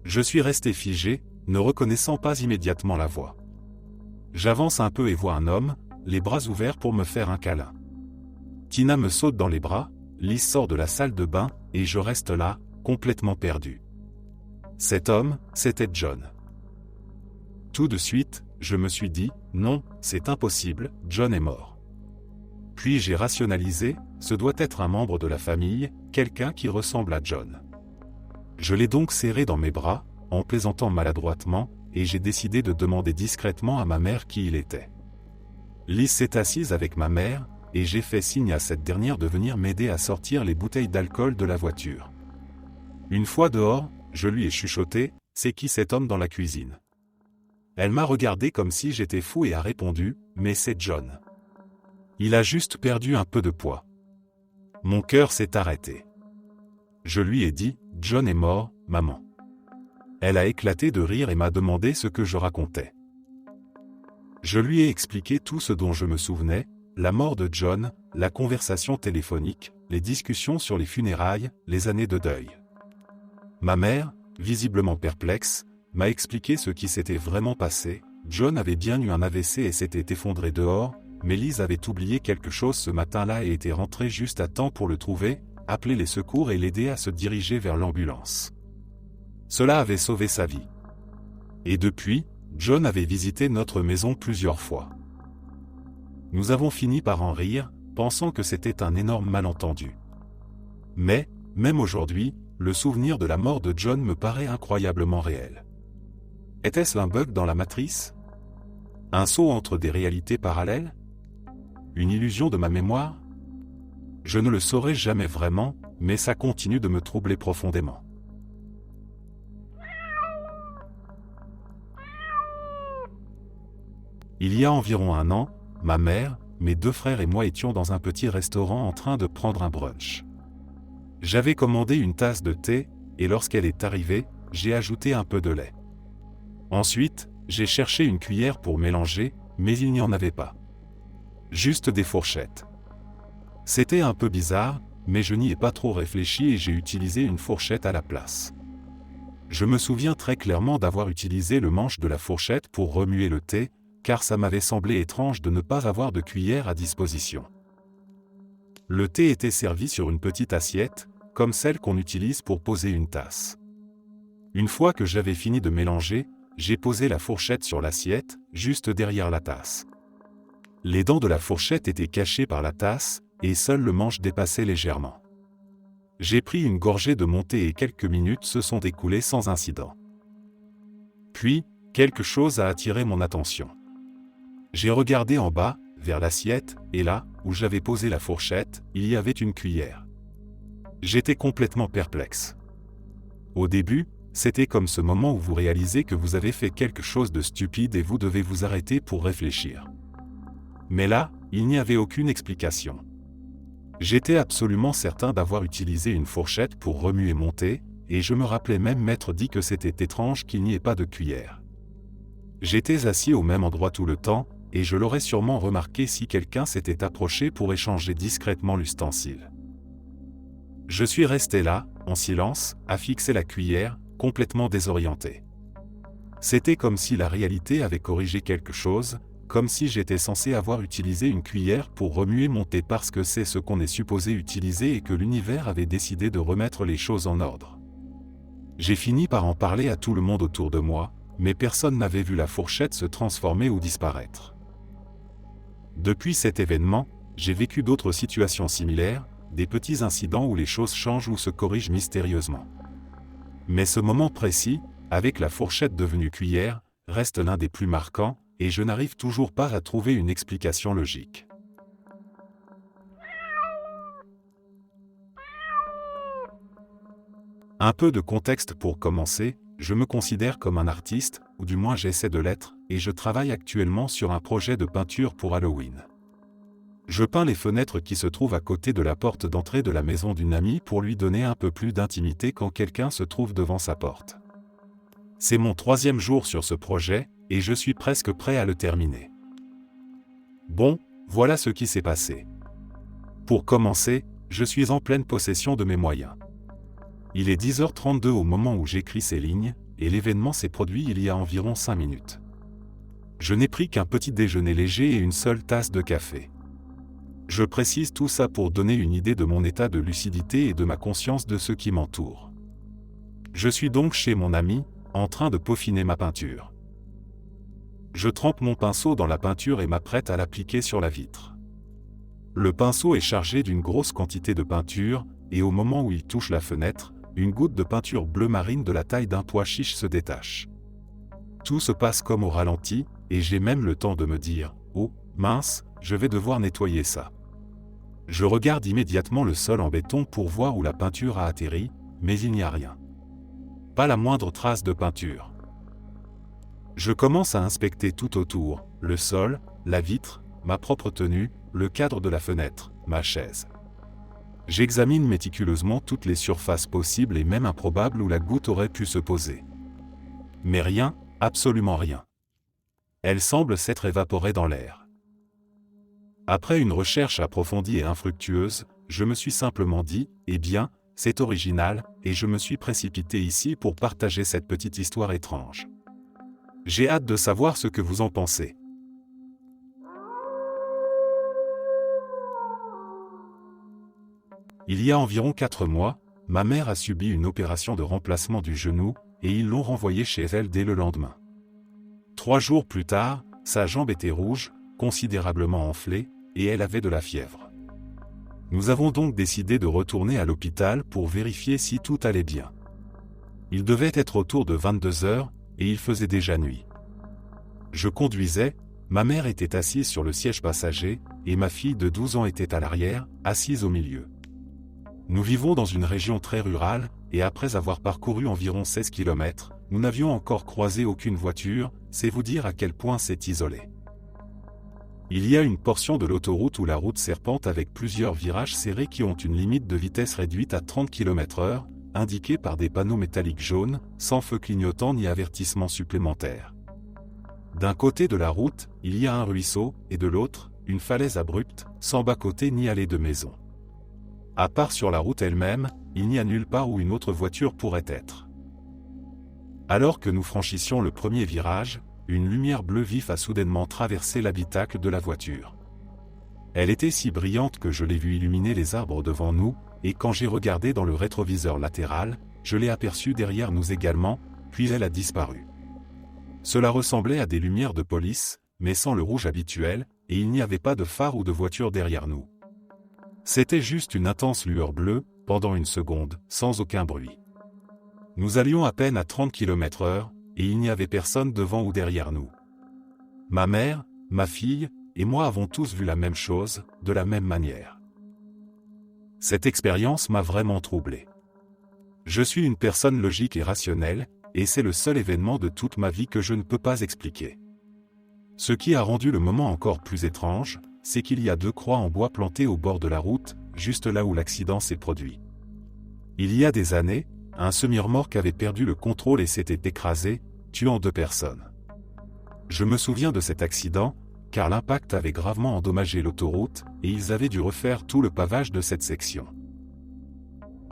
Je suis resté figé, ne reconnaissant pas immédiatement la voix. J'avance un peu et vois un homme, les bras ouverts pour me faire un câlin. Tina me saute dans les bras, Lise sort de la salle de bain, et je reste là, complètement perdu. Cet homme, c'était John. Tout de suite, je me suis dit, non, c'est impossible, John est mort. Puis j'ai rationalisé, ce doit être un membre de la famille, quelqu'un qui ressemble à John. Je l'ai donc serré dans mes bras, en plaisantant maladroitement, et j'ai décidé de demander discrètement à ma mère qui il était. Lise s'est assise avec ma mère, et j'ai fait signe à cette dernière de venir m'aider à sortir les bouteilles d'alcool de la voiture. Une fois dehors, je lui ai chuchoté « C'est qui cet homme dans la cuisine ?» Elle m'a regardé comme si j'étais fou et a répondu « Mais c'est John. Il a juste perdu un peu de poids. » Mon cœur s'est arrêté. Je lui ai dit « John est mort, maman. » Elle a éclaté de rire et m'a demandé ce que je racontais. Je lui ai expliqué tout ce dont je me souvenais, la mort de John, la conversation téléphonique, les discussions sur les funérailles, les années de deuil. Ma mère, visiblement perplexe, m'a expliqué ce qui s'était vraiment passé. John avait bien eu un AVC et s'était effondré dehors, mais Lise avait oublié quelque chose ce matin-là et était rentrée juste à temps pour le trouver, appeler les secours et l'aider à se diriger vers l'ambulance. Cela avait sauvé sa vie. Et depuis, John avait visité notre maison plusieurs fois. Nous avons fini par en rire, pensant que c'était un énorme malentendu. Mais, même aujourd'hui, le souvenir de la mort de John me paraît incroyablement réel. Était-ce un bug dans la matrice? Un saut entre des réalités parallèles? Une illusion de ma mémoire? Je ne le saurai jamais vraiment, mais ça continue de me troubler profondément. Il y a environ un an, ma mère, mes 2 frères et moi étions dans un petit restaurant en train de prendre un brunch. J'avais commandé une tasse de thé, et lorsqu'elle est arrivée, j'ai ajouté un peu de lait. Ensuite, j'ai cherché une cuillère pour mélanger, mais il n'y en avait pas. Juste des fourchettes. C'était un peu bizarre, mais je n'y ai pas trop réfléchi et j'ai utilisé une fourchette à la place. Je me souviens très clairement d'avoir utilisé le manche de la fourchette pour remuer le thé, car ça m'avait semblé étrange de ne pas avoir de cuillère à disposition. Le thé était servi sur une petite assiette, comme celle qu'on utilise pour poser une tasse. Une fois que j'avais fini de mélanger, j'ai posé la fourchette sur l'assiette, juste derrière la tasse. Les dents de la fourchette étaient cachées par la tasse, et seul le manche dépassait légèrement. J'ai pris une gorgée de mon thé et quelques minutes se sont écoulées sans incident. Puis, quelque chose a attiré mon attention. J'ai regardé en bas, vers l'assiette, et là, où j'avais posé la fourchette, il y avait une cuillère. J'étais complètement perplexe. Au début, c'était comme ce moment où vous réalisez que vous avez fait quelque chose de stupide et vous devez vous arrêter pour réfléchir. Mais là, il n'y avait aucune explication. J'étais absolument certain d'avoir utilisé une fourchette pour remuer mon thé, et je me rappelais même m'être dit que c'était étrange qu'il n'y ait pas de cuillère. J'étais assis au même endroit tout le temps, et je l'aurais sûrement remarqué si quelqu'un s'était approché pour échanger discrètement l'ustensile. Je suis resté là, en silence, à fixer la cuillère, complètement désorienté. C'était comme si la réalité avait corrigé quelque chose, comme si j'étais censé avoir utilisé une cuillère pour remuer mon thé parce que c'est ce qu'on est supposé utiliser et que l'univers avait décidé de remettre les choses en ordre. J'ai fini par en parler à tout le monde autour de moi, mais personne n'avait vu la fourchette se transformer ou disparaître. Depuis cet événement, j'ai vécu d'autres situations similaires, des petits incidents où les choses changent ou se corrigent mystérieusement. Mais ce moment précis, avec la fourchette devenue cuillère, reste l'un des plus marquants, et je n'arrive toujours pas à trouver une explication logique. Un peu de contexte pour commencer, je me considère comme un artiste, ou du moins j'essaie de l'être, et je travaille actuellement sur un projet de peinture pour Halloween. Je peins les fenêtres qui se trouvent à côté de la porte d'entrée de la maison d'une amie pour lui donner un peu plus d'intimité quand quelqu'un se trouve devant sa porte. C'est mon 3e jour sur ce projet, et je suis presque prêt à le terminer. Bon, voilà ce qui s'est passé. Pour commencer, je suis en pleine possession de mes moyens. Il est 10h32 au moment où j'écris ces lignes, et l'événement s'est produit il y a environ 5 minutes. Je n'ai pris qu'un petit déjeuner léger et une seule tasse de café. Je précise tout ça pour donner une idée de mon état de lucidité et de ma conscience de ce qui m'entoure. Je suis donc chez mon ami, en train de peaufiner ma peinture. Je trempe mon pinceau dans la peinture et m'apprête à l'appliquer sur la vitre. Le pinceau est chargé d'une grosse quantité de peinture, et au moment où il touche la fenêtre, une goutte de peinture bleu marine de la taille d'un pois chiche se détache. Tout se passe comme au ralenti, et j'ai même le temps de me dire « Oh, mince, je vais devoir nettoyer ça ». Je regarde immédiatement le sol en béton pour voir où la peinture a atterri, mais il n'y a rien. Pas la moindre trace de peinture. Je commence à inspecter tout autour, le sol, la vitre, ma propre tenue, le cadre de la fenêtre, ma chaise. J'examine méticuleusement toutes les surfaces possibles et même improbables où la goutte aurait pu se poser. Mais rien, absolument rien. Elle semble s'être évaporée dans l'air. Après une recherche approfondie et infructueuse, je me suis simplement dit, eh bien, c'est original, et je me suis précipité ici pour partager cette petite histoire étrange. J'ai hâte de savoir ce que vous en pensez. Il y a environ 4 mois, ma mère a subi une opération de remplacement du genou, et ils l'ont renvoyée chez elle dès le lendemain. 3 jours plus tard, sa jambe était rouge, considérablement enflée, et elle avait de la fièvre. Nous avons donc décidé de retourner à l'hôpital pour vérifier si tout allait bien. Il devait être autour de 22 heures, et il faisait déjà nuit. Je conduisais, ma mère était assise sur le siège passager, et ma fille de 12 ans était à l'arrière, assise au milieu. Nous vivons dans une région très rurale, et après avoir parcouru environ 16 km, nous n'avions encore croisé aucune voiture, c'est vous dire à quel point c'est isolé. Il y a une portion de l'autoroute où la route serpente avec plusieurs virages serrés qui ont une limite de vitesse réduite à 30 km/h, indiquée par des panneaux métalliques jaunes, sans feu clignotant ni avertissement supplémentaire. D'un côté de la route, il y a un ruisseau, et de l'autre, une falaise abrupte, sans bas-côté ni allée de maison. À part sur la route elle-même, il n'y a nulle part où une autre voiture pourrait être. Alors que nous franchissions le premier virage, une lumière bleu vif a soudainement traversé l'habitacle de la voiture. Elle était si brillante que je l'ai vue illuminer les arbres devant nous, et quand j'ai regardé dans le rétroviseur latéral, je l'ai aperçue derrière nous également, puis elle a disparu. Cela ressemblait à des lumières de police, mais sans le rouge habituel, et il n'y avait pas de phare ou de voiture derrière nous. C'était juste une intense lueur bleue, pendant une seconde, sans aucun bruit. Nous allions à peine à 30 km/h, et il n'y avait personne devant ou derrière nous. Ma mère, ma fille, et moi avons tous vu la même chose, de la même manière. Cette expérience m'a vraiment troublé. Je suis une personne logique et rationnelle, et c'est le seul événement de toute ma vie que je ne peux pas expliquer. Ce qui a rendu le moment encore plus étrange, c'est qu'il y a 2 croix en bois plantées au bord de la route, juste là où l'accident s'est produit. Il y a des années, un semi-remorque avait perdu le contrôle et s'était écrasé, tuant 2 personnes. Je me souviens de cet accident, car l'impact avait gravement endommagé l'autoroute, et ils avaient dû refaire tout le pavage de cette section.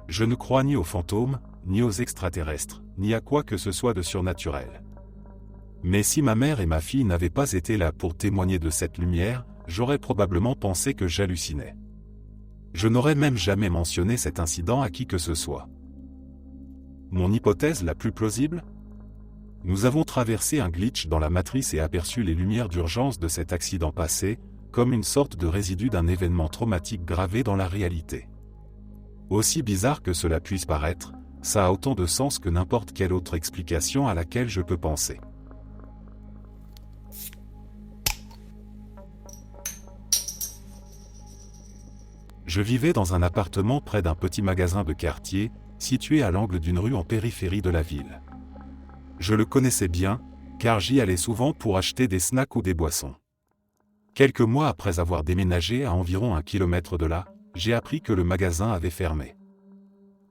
Je ne crois ni aux fantômes, ni aux extraterrestres, ni à quoi que ce soit de surnaturel. Mais si ma mère et ma fille n'avaient pas été là pour témoigner de cette lumière, j'aurais probablement pensé que j'hallucinais. Je n'aurais même jamais mentionné cet incident à qui que ce soit. Mon hypothèse la plus plausible ? Nous avons traversé un glitch dans la matrice et aperçu les lumières d'urgence de cet accident passé, comme une sorte de résidu d'un événement traumatique gravé dans la réalité. Aussi bizarre que cela puisse paraître, ça a autant de sens que n'importe quelle autre explication à laquelle je peux penser. Je vivais dans un appartement près d'un petit magasin de quartier, situé à l'angle d'une rue en périphérie de la ville. Je le connaissais bien, car j'y allais souvent pour acheter des snacks ou des boissons. Quelques mois après avoir déménagé à environ 1 kilomètre de là, j'ai appris que le magasin avait fermé.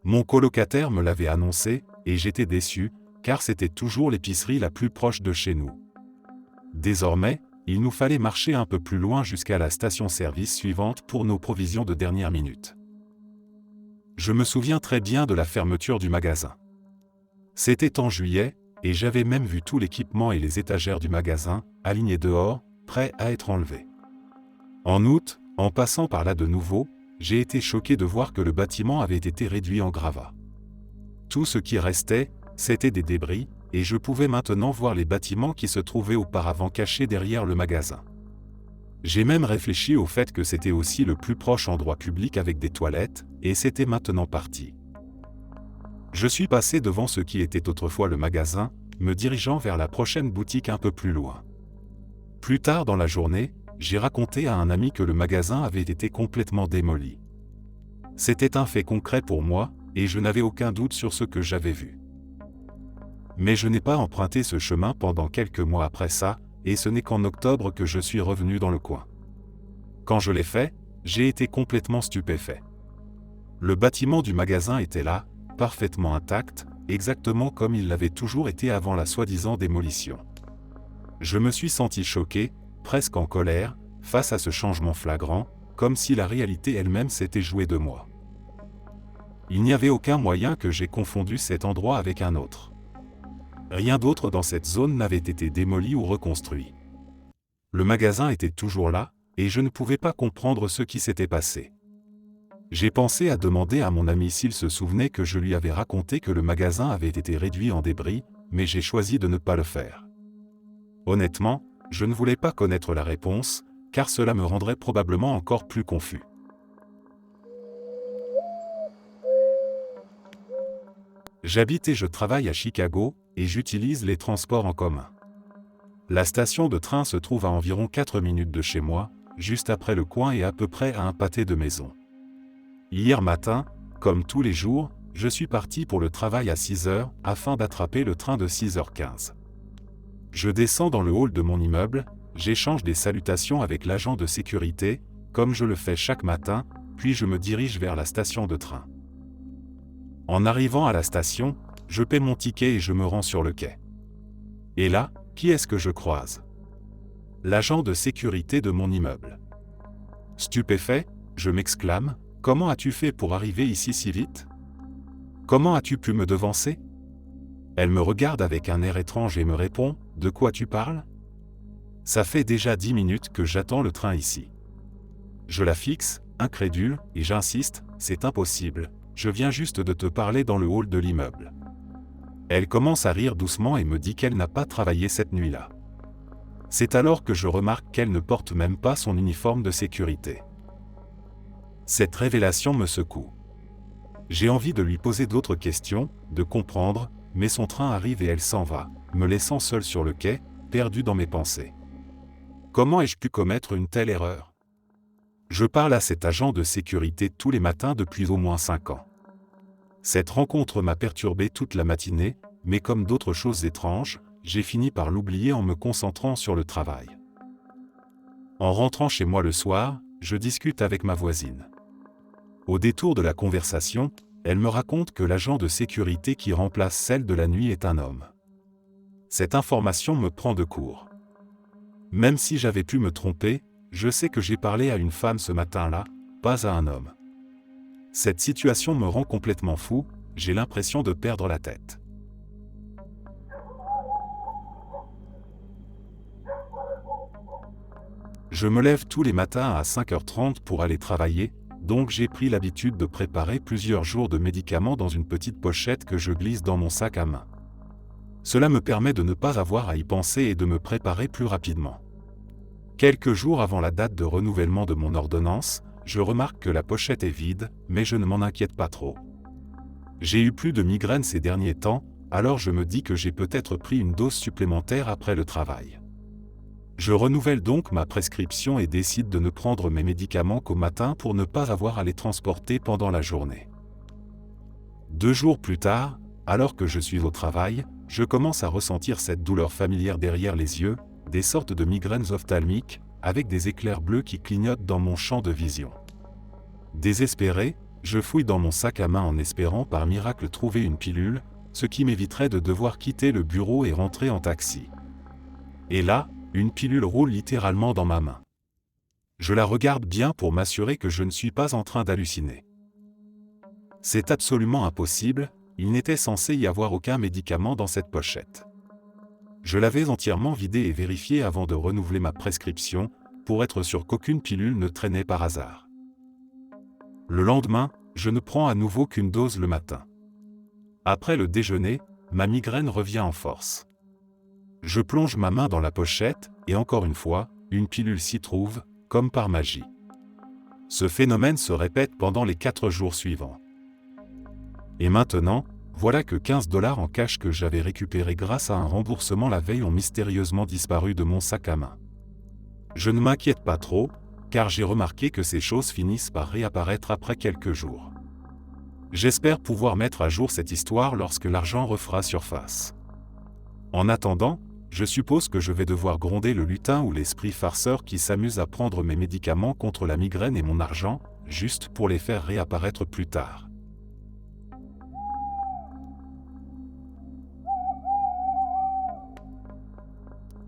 Mon colocataire me l'avait annoncé, et j'étais déçu, car c'était toujours l'épicerie la plus proche de chez nous. Désormais, il nous fallait marcher un peu plus loin jusqu'à la station-service suivante pour nos provisions de dernière minute. Je me souviens très bien de la fermeture du magasin. C'était en juillet, et j'avais même vu tout l'équipement et les étagères du magasin, alignés dehors, prêts à être enlevés. En août, en passant par là de nouveau, j'ai été choqué de voir que le bâtiment avait été réduit en gravats. Tout ce qui restait, c'était des débris, et je pouvais maintenant voir les bâtiments qui se trouvaient auparavant cachés derrière le magasin. J'ai même réfléchi au fait que c'était aussi le plus proche endroit public avec des toilettes, et c'était maintenant parti. Je suis passé devant ce qui était autrefois le magasin, me dirigeant vers la prochaine boutique un peu plus loin. Plus tard dans la journée, j'ai raconté à un ami que le magasin avait été complètement démoli. C'était un fait concret pour moi, et je n'avais aucun doute sur ce que j'avais vu. Mais je n'ai pas emprunté ce chemin pendant quelques mois après ça, et ce n'est qu'en octobre que je suis revenu dans le coin. Quand je l'ai fait, j'ai été complètement stupéfait. Le bâtiment du magasin était là, parfaitement intact, exactement comme il l'avait toujours été avant la soi-disant démolition. Je me suis senti choqué, presque en colère, face à ce changement flagrant, comme si la réalité elle-même s'était jouée de moi. Il n'y avait aucun moyen que j'ai confondu cet endroit avec un autre. Rien d'autre dans cette zone n'avait été démoli ou reconstruit. Le magasin était toujours là, et je ne pouvais pas comprendre ce qui s'était passé. J'ai pensé à demander à mon ami s'il se souvenait que je lui avais raconté que le magasin avait été réduit en débris, mais j'ai choisi de ne pas le faire. Honnêtement, je ne voulais pas connaître la réponse, car cela me rendrait probablement encore plus confus. J'habite et je travaille à Chicago, et j'utilise les transports en commun. La station de train se trouve à environ 4 minutes de chez moi, juste après le coin et à peu près à un pâté de maison. Hier matin, comme tous les jours, je suis parti pour le travail à 6 heures, afin d'attraper le train de 6h15. Je descends dans le hall de mon immeuble, j'échange des salutations avec l'agent de sécurité, comme je le fais chaque matin, puis je me dirige vers la station de train. En arrivant à la station, je paie mon ticket et je me rends sur le quai. Et là, qui est-ce que je croise? L'agent de sécurité de mon immeuble. Stupéfait, je m'exclame, « Comment as-tu fait pour arriver ici si vite? Comment as-tu pu me devancer ?» Elle me regarde avec un air étrange et me répond, « De quoi tu parles? Ça fait déjà 10 minutes que j'attends le train ici. » Je la fixe, incrédule, et j'insiste, « C'est impossible, je viens juste de te parler dans le hall de l'immeuble. » Elle commence à rire doucement et me dit qu'elle n'a pas travaillé cette nuit-là. C'est alors que je remarque qu'elle ne porte même pas son uniforme de sécurité. Cette révélation me secoue. J'ai envie de lui poser d'autres questions, de comprendre, mais son train arrive et elle s'en va, me laissant seul sur le quai, perdu dans mes pensées. Comment ai-je pu commettre une telle erreur? Je parle à cet agent de sécurité tous les matins depuis au moins 5 ans. Cette rencontre m'a perturbé toute la matinée, mais comme d'autres choses étranges, j'ai fini par l'oublier en me concentrant sur le travail. En rentrant chez moi le soir, je discute avec ma voisine. Au détour de la conversation, elle me raconte que l'agent de sécurité qui remplace celle de la nuit est un homme. Cette information me prend de court. Même si j'avais pu me tromper, je sais que j'ai parlé à une femme ce matin-là, pas à un homme. Cette situation me rend complètement fou, j'ai l'impression de perdre la tête. Je me lève tous les matins à 5h30 pour aller travailler, donc j'ai pris l'habitude de préparer plusieurs jours de médicaments dans une petite pochette que je glisse dans mon sac à main. Cela me permet de ne pas avoir à y penser et de me préparer plus rapidement. Quelques jours avant la date de renouvellement de mon ordonnance, je remarque que la pochette est vide, mais je ne m'en inquiète pas trop. J'ai eu plus de migraines ces derniers temps, alors je me dis que j'ai peut-être pris une dose supplémentaire après le travail. Je renouvelle donc ma prescription et décide de ne prendre mes médicaments qu'au matin pour ne pas avoir à les transporter pendant la journée. 2 jours plus tard, alors que je suis au travail, je commence à ressentir cette douleur familière derrière les yeux, des sortes de migraines ophtalmiques, avec des éclairs bleus qui clignotent dans mon champ de vision. Désespéré, je fouille dans mon sac à main en espérant par miracle trouver une pilule, ce qui m'éviterait de devoir quitter le bureau et rentrer en taxi. Et là, une pilule roule littéralement dans ma main. Je la regarde bien pour m'assurer que je ne suis pas en train d'halluciner. C'est absolument impossible, il n'était censé y avoir aucun médicament dans cette pochette. Je l'avais entièrement vidée et vérifiée avant de renouveler ma prescription, pour être sûr qu'aucune pilule ne traînait par hasard. Le lendemain, je ne prends à nouveau qu'une dose le matin. Après le déjeuner, ma migraine revient en force. Je plonge ma main dans la pochette, et encore une fois, une pilule s'y trouve, comme par magie. Ce phénomène se répète pendant les 4 jours suivants. Et maintenant, Voilà que 15 $ en cash que j'avais récupérés grâce à un remboursement la veille ont mystérieusement disparu de mon sac à main. Je ne m'inquiète pas trop, car j'ai remarqué que ces choses finissent par réapparaître après quelques jours. J'espère pouvoir mettre à jour cette histoire lorsque l'argent refera surface. En attendant, je suppose que je vais devoir gronder le lutin ou l'esprit farceur qui s'amuse à prendre mes médicaments contre la migraine et mon argent, juste pour les faire réapparaître plus tard.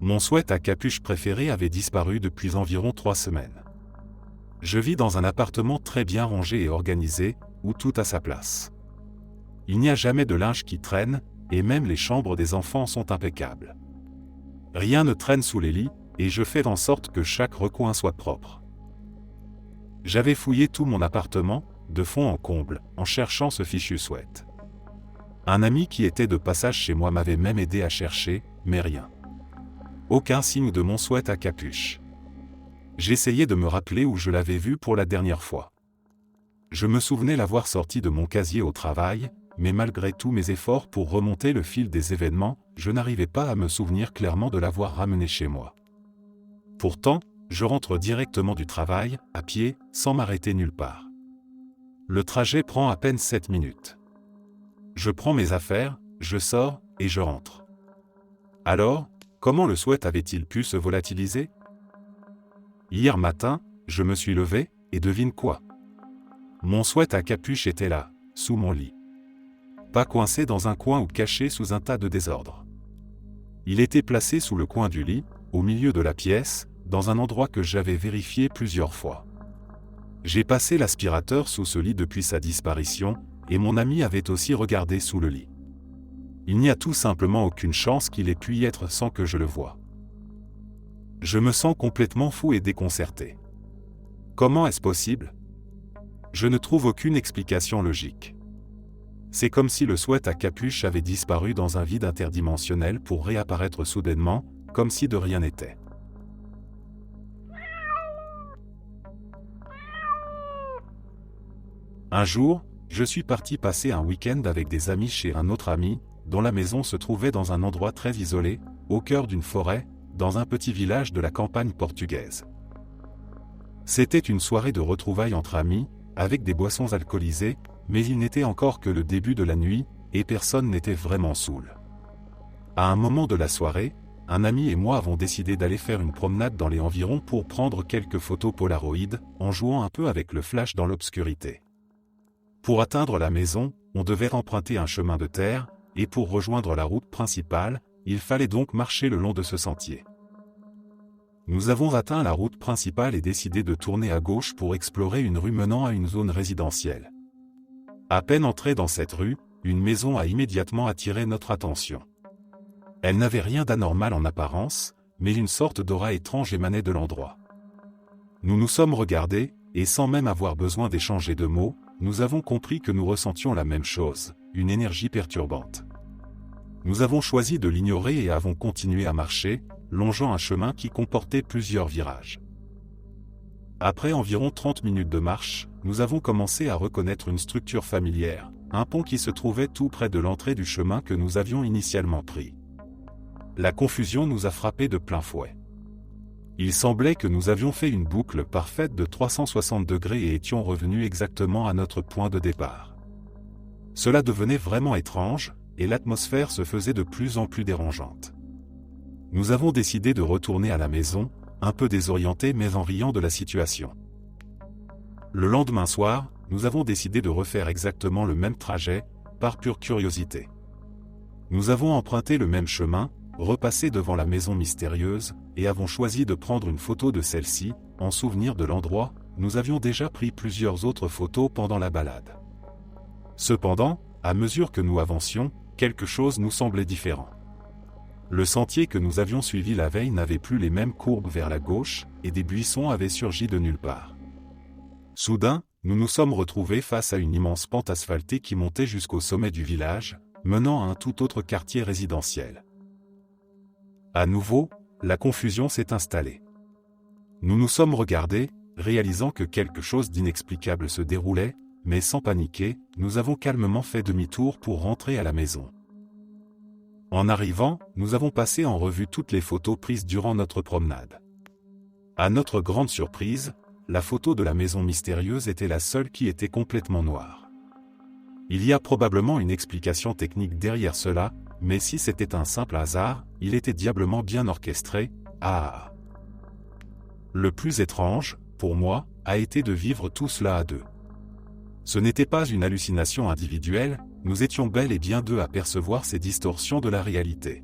Mon sweat à capuche préféré avait disparu depuis environ 3 semaines. Je vis dans un appartement très bien rangé et organisé, où tout a sa place. Il n'y a jamais de linge qui traîne, et même les chambres des enfants sont impeccables. Rien ne traîne sous les lits, et je fais en sorte que chaque recoin soit propre. J'avais fouillé tout mon appartement, de fond en comble, en cherchant ce fichu sweat. Un ami qui était de passage chez moi m'avait même aidé à chercher, mais rien. Aucun signe de mon sweat à capuche. J'essayais de me rappeler où je l'avais vu pour la dernière fois. Je me souvenais l'avoir sorti de mon casier au travail, mais malgré tous mes efforts pour remonter le fil des événements, je n'arrivais pas à me souvenir clairement de l'avoir ramené chez moi. Pourtant, je rentre directement du travail, à pied, sans m'arrêter nulle part. Le trajet prend à peine 7 minutes. Je prends mes affaires, je sors, et je rentre. Alors, comment le sweat avait-il pu se volatiliser ? Hier matin, je me suis levé, et devine quoi ? Mon sweat à capuche était là, sous mon lit. Pas coincé dans un coin ou caché sous un tas de désordre. Il était placé sous le coin du lit, au milieu de la pièce, dans un endroit que j'avais vérifié plusieurs fois. J'ai passé l'aspirateur sous ce lit depuis sa disparition, et mon ami avait aussi regardé sous le lit. Il n'y a tout simplement aucune chance qu'il ait pu y être sans que je le voie. Je me sens complètement fou et déconcerté. Comment est-ce possible ? Je ne trouve aucune explication logique. C'est comme si le sweat à capuche avait disparu dans un vide interdimensionnel pour réapparaître soudainement, comme si de rien n'était. Un jour, je suis parti passer un week-end avec des amis chez un autre ami, dont la maison se trouvait dans un endroit très isolé, au cœur d'une forêt, dans un petit village de la campagne portugaise. C'était une soirée de retrouvailles entre amis, avec des boissons alcoolisées, mais il n'était encore que le début de la nuit, et personne n'était vraiment saoul. À un moment de la soirée, un ami et moi avons décidé d'aller faire une promenade dans les environs pour prendre quelques photos Polaroid, en jouant un peu avec le flash dans l'obscurité. Pour atteindre la maison, on devait emprunter un chemin de terre, et pour rejoindre la route principale, il fallait donc marcher le long de ce sentier. Nous avons atteint la route principale et décidé de tourner à gauche pour explorer une rue menant à une zone résidentielle. À peine entré dans cette rue, une maison a immédiatement attiré notre attention. Elle n'avait rien d'anormal en apparence, mais une sorte d'aura étrange émanait de l'endroit. Nous nous sommes regardés, et sans même avoir besoin d'échanger de mots, nous avons compris que nous ressentions la même chose, une énergie perturbante. Nous avons choisi de l'ignorer et avons continué à marcher, longeant un chemin qui comportait plusieurs virages. Après environ 30 minutes de marche, nous avons commencé à reconnaître une structure familière, un pont qui se trouvait tout près de l'entrée du chemin que nous avions initialement pris. La confusion nous a frappés de plein fouet. Il semblait que nous avions fait une boucle parfaite de 360 degrés et étions revenus exactement à notre point de départ. Cela devenait vraiment étrange, et l'atmosphère se faisait de plus en plus dérangeante. Nous avons décidé de retourner à la maison, un peu désorientés mais en riant de la situation. Le lendemain soir, nous avons décidé de refaire exactement le même trajet, par pure curiosité. Nous avons emprunté le même chemin, repassé devant la maison mystérieuse, et avons choisi de prendre une photo de celle-ci, en souvenir de l'endroit. Nous avions déjà pris plusieurs autres photos pendant la balade. Cependant, à mesure que nous avancions, quelque chose nous semblait différent. Le sentier que nous avions suivi la veille n'avait plus les mêmes courbes vers la gauche, et des buissons avaient surgi de nulle part. Soudain, nous nous sommes retrouvés face à une immense pente asphaltée qui montait jusqu'au sommet du village, menant à un tout autre quartier résidentiel. À nouveau, la confusion s'est installée. Nous nous sommes regardés, réalisant que quelque chose d'inexplicable se déroulait, mais sans paniquer, nous avons calmement fait demi-tour pour rentrer à la maison. En arrivant, nous avons passé en revue toutes les photos prises durant notre promenade. À notre grande surprise, la photo de la maison mystérieuse était la seule qui était complètement noire. Il y a probablement une explication technique derrière cela, mais si c'était un simple hasard, il était diablement bien orchestré. Ah! Le plus étrange, pour moi, a été de vivre tout cela à deux. Ce n'était pas une hallucination individuelle, nous étions bel et bien deux à percevoir ces distorsions de la réalité.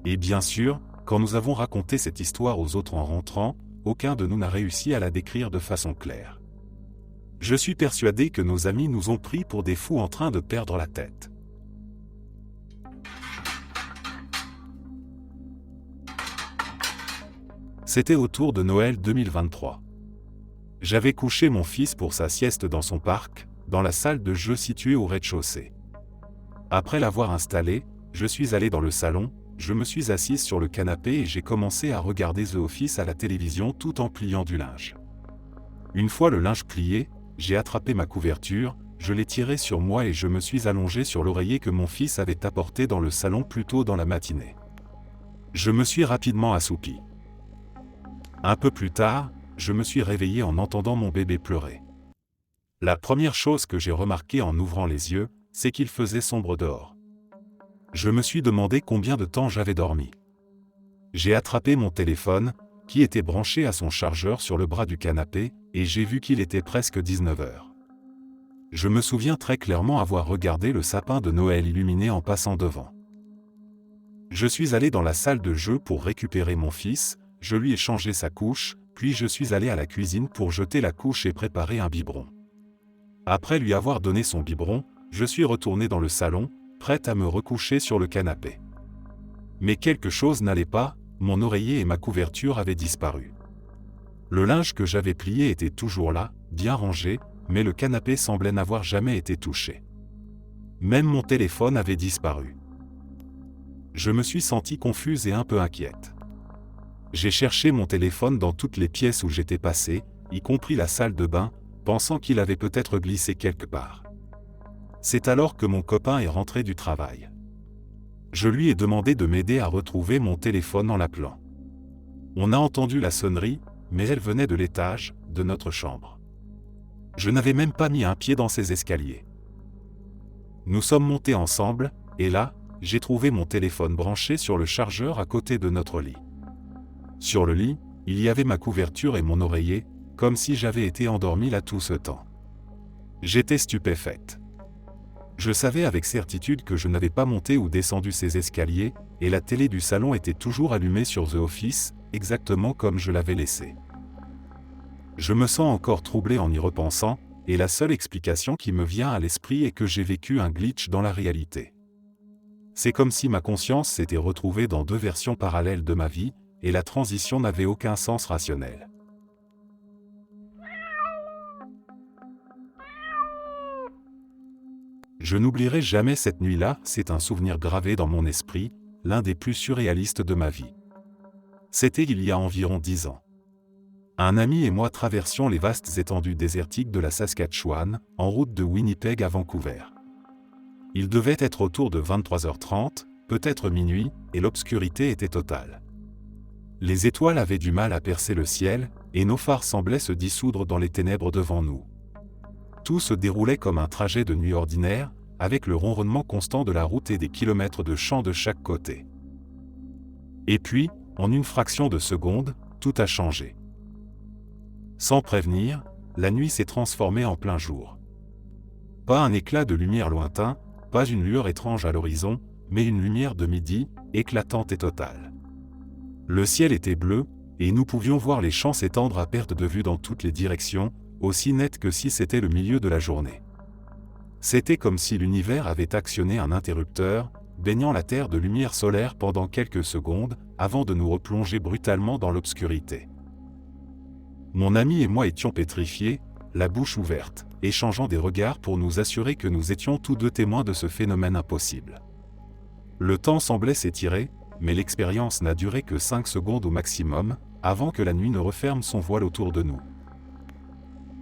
Et bien sûr, quand nous avons raconté cette histoire aux autres en rentrant, aucun de nous n'a réussi à la décrire de façon claire. Je suis persuadé que nos amis nous ont pris pour des fous en train de perdre la tête. C'était autour de Noël 2023. J'avais couché mon fils pour sa sieste dans son parc, dans la salle de jeu située au rez-de-chaussée. Après l'avoir installé, je suis allé dans le salon, je me suis assise sur le canapé et j'ai commencé à regarder The Office à la télévision tout en pliant du linge. Une fois le linge plié, j'ai attrapé ma couverture, je l'ai tirée sur moi et je me suis allongé sur l'oreiller que mon fils avait apporté dans le salon plus tôt dans la matinée. Je me suis rapidement assoupi. Un peu plus tard, je me suis réveillé en entendant mon bébé pleurer. La première chose que j'ai remarquée en ouvrant les yeux, c'est qu'il faisait sombre dehors. Je me suis demandé combien de temps j'avais dormi. J'ai attrapé mon téléphone, qui était branché à son chargeur sur le bras du canapé, et j'ai vu qu'il était presque 19h. Je me souviens très clairement avoir regardé le sapin de Noël illuminé en passant devant. Je suis allé dans la salle de jeu pour récupérer mon fils, je lui ai changé sa couche, puis je suis allé à la cuisine pour jeter la couche et préparer un biberon. Après lui avoir donné son biberon, je suis retourné dans le salon, prêt à me recoucher sur le canapé. Mais quelque chose n'allait pas, mon oreiller et ma couverture avaient disparu. Le linge que j'avais plié était toujours là, bien rangé, mais le canapé semblait n'avoir jamais été touché. Même mon téléphone avait disparu. Je me suis senti confuse et un peu inquiète. J'ai cherché mon téléphone dans toutes les pièces où j'étais passé, y compris la salle de bain, pensant qu'il avait peut-être glissé quelque part. C'est alors que mon copain est rentré du travail. Je lui ai demandé de m'aider à retrouver mon téléphone en l'appelant. On a entendu la sonnerie, mais elle venait de l'étage, de notre chambre. Je n'avais même pas mis un pied dans ces escaliers. Nous sommes montés ensemble, et là, j'ai trouvé mon téléphone branché sur le chargeur à côté de notre lit. Sur le lit, il y avait ma couverture et mon oreiller, comme si j'avais été endormi là tout ce temps. J'étais stupéfaite. Je savais avec certitude que je n'avais pas monté ou descendu ces escaliers, et la télé du salon était toujours allumée sur The Office, exactement comme je l'avais laissée. Je me sens encore troublé en y repensant, et la seule explication qui me vient à l'esprit est que j'ai vécu un glitch dans la réalité. C'est comme si ma conscience s'était retrouvée dans deux versions parallèles de ma vie, et la transition n'avait aucun sens rationnel. Je n'oublierai jamais cette nuit-là, c'est un souvenir gravé dans mon esprit, l'un des plus surréalistes de ma vie. C'était il y a environ 10 ans. Un ami et moi traversions les vastes étendues désertiques de la Saskatchewan, en route de Winnipeg à Vancouver. Il devait être autour de 23h30, peut-être minuit, et l'obscurité était totale. Les étoiles avaient du mal à percer le ciel, et nos phares semblaient se dissoudre dans les ténèbres devant nous. Tout se déroulait comme un trajet de nuit ordinaire, avec le ronronnement constant de la route et des kilomètres de champs de chaque côté. Et puis, en une fraction de seconde, tout a changé. Sans prévenir, la nuit s'est transformée en plein jour. Pas un éclat de lumière lointain, pas une lueur étrange à l'horizon, mais une lumière de midi, éclatante et totale. Le ciel était bleu, et nous pouvions voir les champs s'étendre à perte de vue dans toutes les directions, aussi net que si c'était le milieu de la journée. C'était comme si l'univers avait actionné un interrupteur, baignant la Terre de lumière solaire pendant quelques secondes, avant de nous replonger brutalement dans l'obscurité. Mon ami et moi étions pétrifiés, la bouche ouverte, échangeant des regards pour nous assurer que nous étions tous deux témoins de ce phénomène impossible. Le temps semblait s'étirer, mais l'expérience n'a duré que 5 secondes au maximum, avant que la nuit ne referme son voile autour de nous.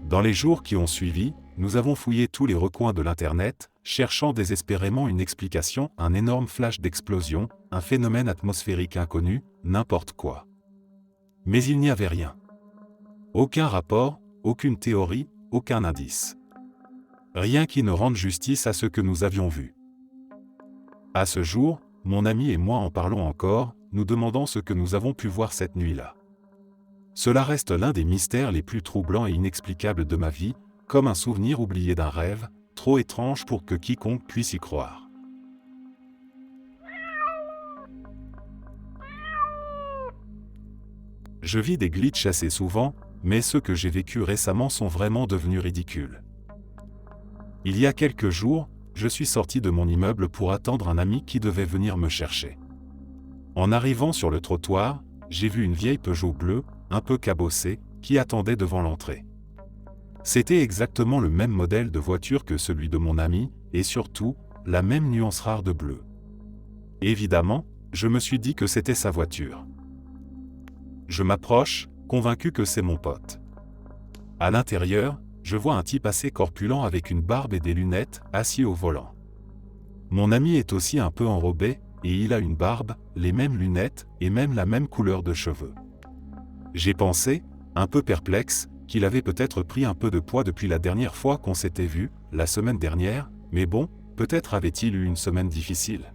Dans les jours qui ont suivi, nous avons fouillé tous les recoins de l'Internet, cherchant désespérément une explication, un énorme flash d'explosion, un phénomène atmosphérique inconnu, n'importe quoi. Mais il n'y avait rien. Aucun rapport, aucune théorie, aucun indice. Rien qui ne rende justice à ce que nous avions vu. À ce jour, mon ami et moi en parlons encore, nous demandant ce que nous avons pu voir cette nuit-là. Cela reste l'un des mystères les plus troublants et inexplicables de ma vie, comme un souvenir oublié d'un rêve, trop étrange pour que quiconque puisse y croire. Je vis des glitches assez souvent, mais ceux que j'ai vécus récemment sont vraiment devenus ridicules. Il y a quelques jours, je suis sorti de mon immeuble pour attendre un ami qui devait venir me chercher. En arrivant sur le trottoir, j'ai vu une vieille Peugeot bleue, un peu cabossée, qui attendait devant l'entrée. C'était exactement le même modèle de voiture que celui de mon ami, et surtout, la même nuance rare de bleu. Évidemment, je me suis dit que c'était sa voiture. Je m'approche, convaincu que c'est mon pote. À l'intérieur, je vois un type assez corpulent avec une barbe et des lunettes, assis au volant. Mon ami est aussi un peu enrobé, et il a une barbe, les mêmes lunettes, et même la même couleur de cheveux. J'ai pensé, un peu perplexe, qu'il avait peut-être pris un peu de poids depuis la dernière fois qu'on s'était vu, la semaine dernière, mais bon, peut-être avait-il eu une semaine difficile.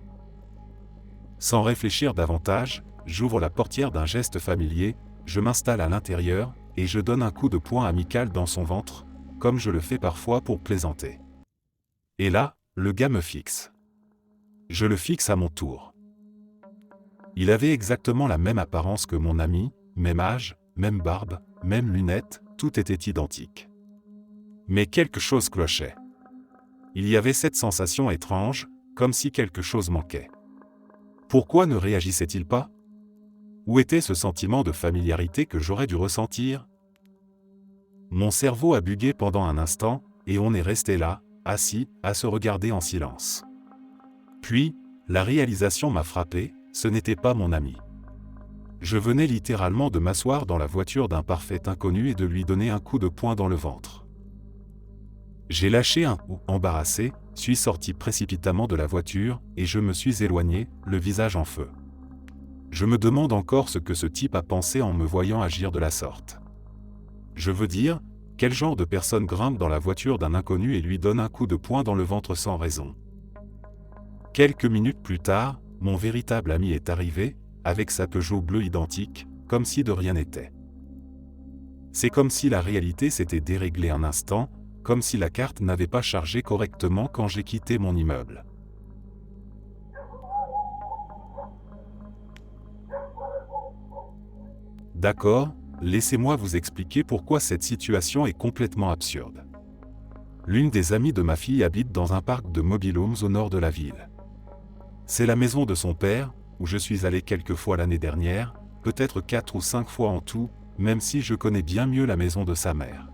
Sans réfléchir davantage, j'ouvre la portière d'un geste familier, je m'installe à l'intérieur, et je donne un coup de poing amical dans son ventre, comme je le fais parfois pour plaisanter. Et là, le gars me fixe. Je le fixe à mon tour. Il avait exactement la même apparence que mon ami, même âge, même barbe, même lunettes, tout était identique. Mais quelque chose clochait. Il y avait cette sensation étrange, comme si quelque chose manquait. Pourquoi ne réagissait-il pas ? Où était ce sentiment de familiarité que j'aurais dû ressentir ? Mon cerveau a bugué pendant un instant, et on est resté là, assis, à se regarder en silence. Puis, la réalisation m'a frappé, ce n'était pas mon ami. Je venais littéralement de m'asseoir dans la voiture d'un parfait inconnu et de lui donner un coup de poing dans le ventre. J'ai lâché un « ou » embarrassé, suis sorti précipitamment de la voiture, et je me suis éloigné, le visage en feu. Je me demande encore ce que ce type a pensé en me voyant agir de la sorte. Je veux dire, quel genre de personne grimpe dans la voiture d'un inconnu et lui donne un coup de poing dans le ventre sans raison. Quelques minutes plus tard, mon véritable ami est arrivé, avec sa Peugeot bleue identique, comme si de rien n'était. C'est comme si la réalité s'était déréglée un instant, comme si la carte n'avait pas chargé correctement quand j'ai quitté mon immeuble. D'accord, laissez-moi vous expliquer pourquoi cette situation est complètement absurde. L'une des amies de ma fille habite dans un parc de mobil-homes au nord de la ville. C'est la maison de son père, où je suis allé quelques fois l'année dernière, peut-être 4 ou 5 fois en tout, même si je connais bien mieux la maison de sa mère.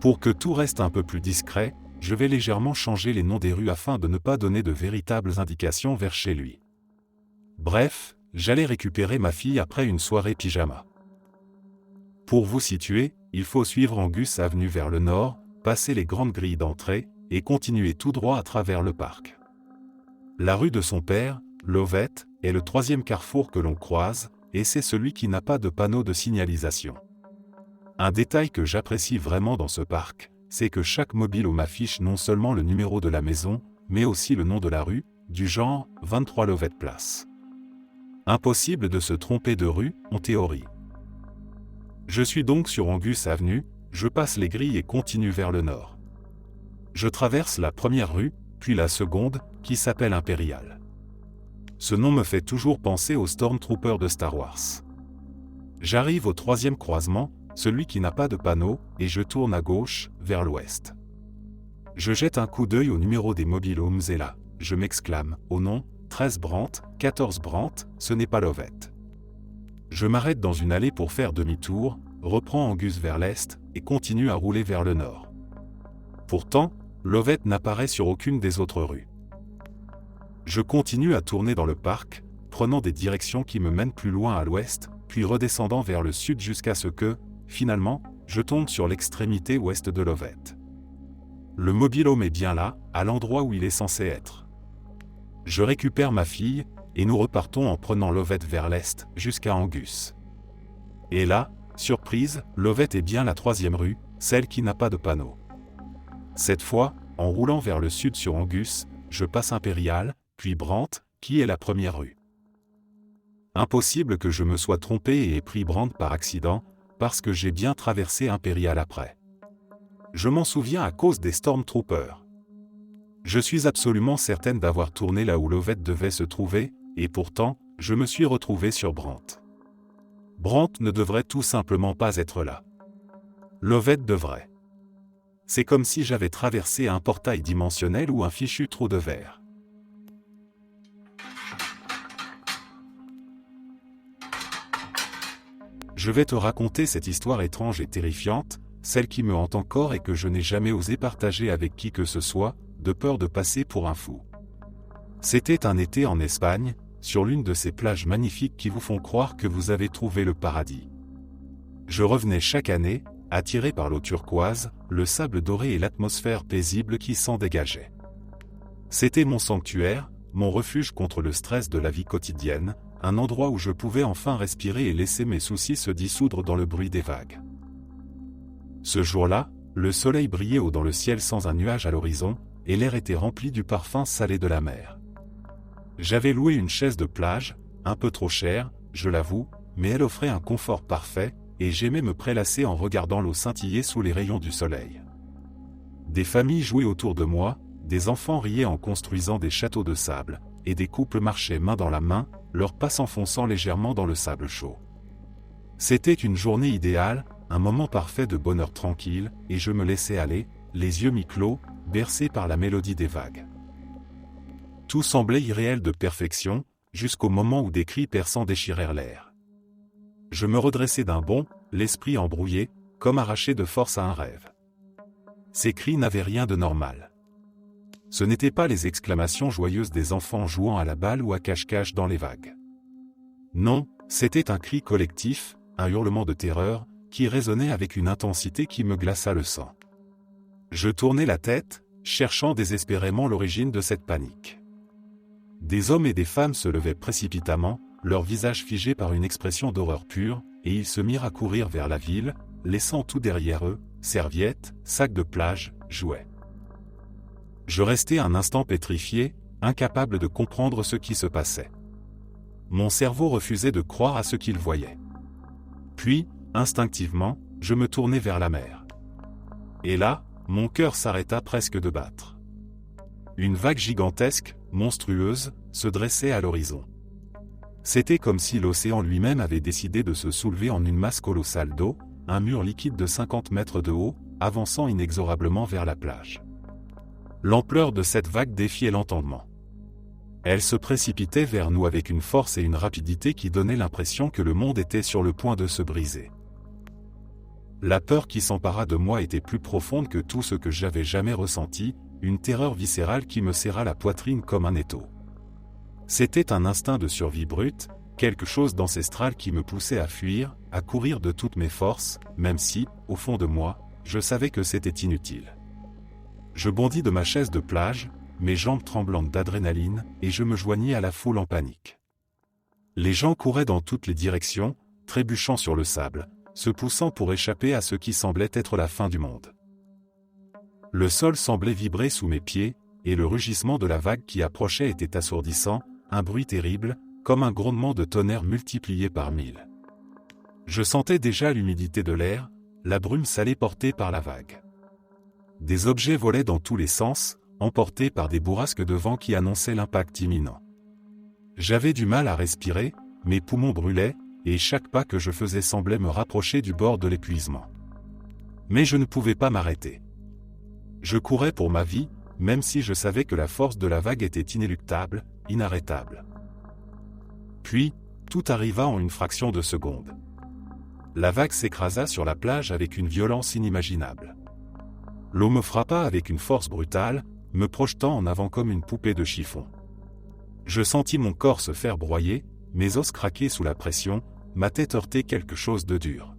Pour que tout reste un peu plus discret, je vais légèrement changer les noms des rues afin de ne pas donner de véritables indications vers chez lui. Bref, j'allais récupérer ma fille après une soirée pyjama. Pour vous situer, il faut suivre Angus Avenue vers le nord, passer les grandes grilles d'entrée, et continuer tout droit à travers le parc. La rue de son père, Lovett, est le troisième carrefour que l'on croise, et c'est celui qui n'a pas de panneau de signalisation. Un détail que j'apprécie vraiment dans ce parc, c'est que chaque mobile-home affiche non seulement le numéro de la maison, mais aussi le nom de la rue, du genre 23 Lovett Place. Impossible de se tromper de rue, en théorie. Je suis donc sur Angus Avenue, je passe les grilles et continue vers le nord. Je traverse la première rue, puis la seconde, qui s'appelle Imperial. Ce nom me fait toujours penser aux Stormtroopers de Star Wars. J'arrive au troisième croisement, celui qui n'a pas de panneau, et je tourne à gauche, vers l'ouest. Je jette un coup d'œil au numéro des mobil-homes et là, je m'exclame, au nom, 13 Brandt, 14 Brandt, ce n'est pas Lovett. Je m'arrête dans une allée pour faire demi-tour, reprends Angus vers l'est, et continue à rouler vers le nord. Pourtant, Lovett n'apparaît sur aucune des autres rues. Je continue à tourner dans le parc, prenant des directions qui me mènent plus loin à l'ouest, puis redescendant vers le sud jusqu'à ce que, finalement, je tombe sur l'extrémité ouest de Lovett. Le mobil-home est bien là, à l'endroit où il est censé être. Je récupère ma fille, et nous repartons en prenant Lovette vers l'est, jusqu'à Angus. Et là, surprise, Lovette est bien la 3e rue, celle qui n'a pas de panneau. Cette fois, en roulant vers le sud sur Angus, je passe Impérial, puis Brandt, qui est la 1re rue. Impossible que je me sois trompé et ai pris Brandt par accident, parce que j'ai bien traversé Impérial après. Je m'en souviens à cause des Stormtroopers. Je suis absolument certaine d'avoir tourné là où Lovette devait se trouver, et pourtant, je me suis retrouvé sur Brandt. Brandt ne devrait tout simplement pas être là. Lovette devrait. C'est comme si j'avais traversé un portail dimensionnel ou un fichu trou de verre. Je vais te raconter cette histoire étrange et terrifiante, celle qui me hante encore et que je n'ai jamais osé partager avec qui que ce soit, de peur de passer pour un fou. C'était un été en Espagne, sur l'une de ces plages magnifiques qui vous font croire que vous avez trouvé le paradis. Je revenais chaque année, attiré par l'eau turquoise, le sable doré et l'atmosphère paisible qui s'en dégageait. C'était mon sanctuaire, mon refuge contre le stress de la vie quotidienne, un endroit où je pouvais enfin respirer et laisser mes soucis se dissoudre dans le bruit des vagues. Ce jour-là, le soleil brillait haut dans le ciel sans un nuage à l'horizon, et l'air était rempli du parfum salé de la mer. J'avais loué une chaise de plage, un peu trop chère, je l'avoue, mais elle offrait un confort parfait, et j'aimais me prélasser en regardant l'eau scintiller sous les rayons du soleil. Des familles jouaient autour de moi, des enfants riaient en construisant des châteaux de sable, et des couples marchaient main dans la main, leurs pas s'enfonçant légèrement dans le sable chaud. C'était une journée idéale, un moment parfait de bonheur tranquille, et je me laissais aller, les yeux mi-clos, bercé par la mélodie des vagues. Tout semblait irréel de perfection, jusqu'au moment où des cris perçants déchirèrent l'air. Je me redressai d'un bond, l'esprit embrouillé, comme arraché de force à un rêve. Ces cris n'avaient rien de normal. Ce n'étaient pas les exclamations joyeuses des enfants jouant à la balle ou à cache-cache dans les vagues. Non, c'était un cri collectif, un hurlement de terreur, qui résonnait avec une intensité qui me glaça le sang. Je tournai la tête, cherchant désespérément l'origine de cette panique. Des hommes et des femmes se levaient précipitamment, leurs visages figés par une expression d'horreur pure, et ils se mirent à courir vers la ville, laissant tout derrière eux, serviettes, sacs de plage, jouets. Je restai un instant pétrifié, incapable de comprendre ce qui se passait. Mon cerveau refusait de croire à ce qu'il voyait. Puis, instinctivement, je me tournai vers la mer. Et là, mon cœur s'arrêta presque de battre. Une vague gigantesque, monstrueuse, se dressait à l'horizon. C'était comme si l'océan lui-même avait décidé de se soulever en une masse colossale d'eau, un mur liquide de 50 mètres de haut, avançant inexorablement vers la plage. L'ampleur de cette vague défiait l'entendement. Elle se précipitait vers nous avec une force et une rapidité qui donnaient l'impression que le monde était sur le point de se briser. La peur qui s'empara de moi était plus profonde que tout ce que j'avais jamais ressenti, une terreur viscérale qui me serra la poitrine comme un étau. C'était un instinct de survie brute, quelque chose d'ancestral qui me poussait à fuir, à courir de toutes mes forces, même si, au fond de moi, je savais que c'était inutile. Je bondis de ma chaise de plage, mes jambes tremblantes d'adrénaline, et je me joignis à la foule en panique. Les gens couraient dans toutes les directions, trébuchant sur le sable, se poussant pour échapper à ce qui semblait être la fin du monde. Le sol semblait vibrer sous mes pieds, et le rugissement de la vague qui approchait était assourdissant, un bruit terrible, comme un grondement de tonnerre multiplié par 1000. Je sentais déjà l'humidité de l'air, la brume salée portée par la vague. Des objets volaient dans tous les sens, emportés par des bourrasques de vent qui annonçaient l'impact imminent. J'avais du mal à respirer, mes poumons brûlaient, et chaque pas que je faisais semblait me rapprocher du bord de l'épuisement. Mais je ne pouvais pas m'arrêter. Je courais pour ma vie, même si je savais que la force de la vague était inéluctable, inarrêtable. Puis, tout arriva en une fraction de seconde. La vague s'écrasa sur la plage avec une violence inimaginable. L'eau me frappa avec une force brutale, me projetant en avant comme une poupée de chiffon. Je sentis mon corps se faire broyer, mes os craquer sous la pression, ma tête heurter quelque chose de dur.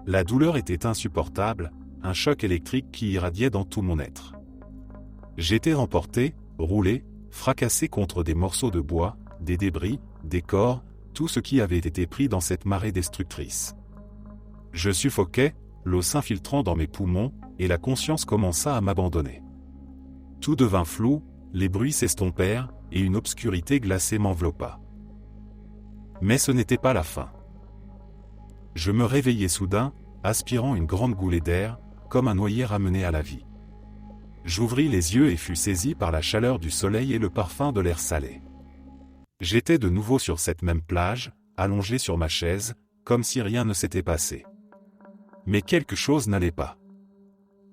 La douleur était insupportable, un choc électrique qui irradiait dans tout mon être. J'étais emporté, roulé, fracassé contre des morceaux de bois, des débris, des corps, tout ce qui avait été pris dans cette marée destructrice. Je suffoquais, l'eau s'infiltrant dans mes poumons, et la conscience commença à m'abandonner. Tout devint flou, les bruits s'estompèrent, et une obscurité glacée m'enveloppa. Mais ce n'était pas la fin. Je me réveillai soudain, aspirant une grande goulée d'air, comme un noyé ramené à la vie. J'ouvris les yeux et fus saisi par la chaleur du soleil et le parfum de l'air salé. J'étais de nouveau sur cette même plage, allongé sur ma chaise, comme si rien ne s'était passé. Mais quelque chose n'allait pas.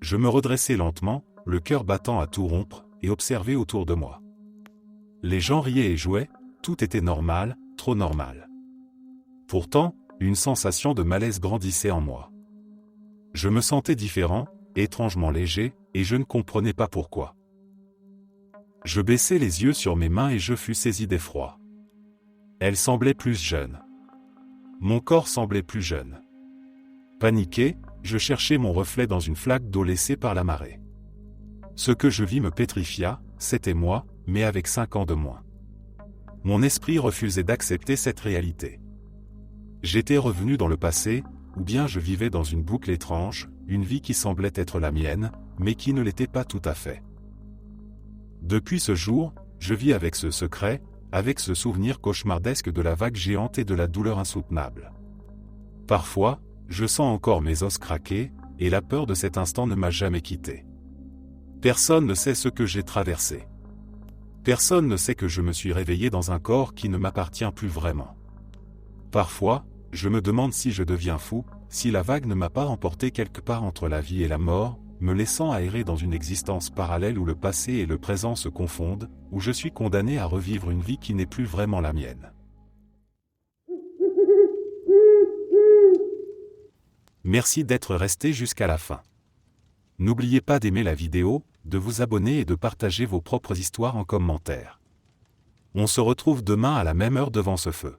Je me redressai lentement, le cœur battant à tout rompre, et observai autour de moi. Les gens riaient et jouaient, tout était normal, trop normal. Pourtant, une sensation de malaise grandissait en moi. Je me sentais différent, étrangement léger, et je ne comprenais pas pourquoi. Je baissai les yeux sur mes mains et je fus saisi d'effroi. Elles semblaient plus jeunes. Mon corps semblait plus jeune. Paniqué, je cherchai mon reflet dans une flaque d'eau laissée par la marée. Ce que je vis me pétrifia, c'était moi, mais avec 5 ans de moins. Mon esprit refusait d'accepter cette réalité. J'étais revenu dans le passé, ou bien je vivais dans une boucle étrange, une vie qui semblait être la mienne, mais qui ne l'était pas tout à fait. Depuis ce jour, je vis avec ce secret, avec ce souvenir cauchemardesque de la vague géante et de la douleur insoutenable. Parfois, je sens encore mes os craquer, et la peur de cet instant ne m'a jamais quitté. Personne ne sait ce que j'ai traversé. Personne ne sait que je me suis réveillé dans un corps qui ne m'appartient plus vraiment. Parfois, je me demande si je deviens fou, si la vague ne m'a pas emporté quelque part entre la vie et la mort, me laissant aérer dans une existence parallèle où le passé et le présent se confondent, où je suis condamné à revivre une vie qui n'est plus vraiment la mienne. Merci d'être resté jusqu'à la fin. N'oubliez pas d'aimer la vidéo, de vous abonner et de partager vos propres histoires en commentaire. On se retrouve demain à la même heure devant ce feu.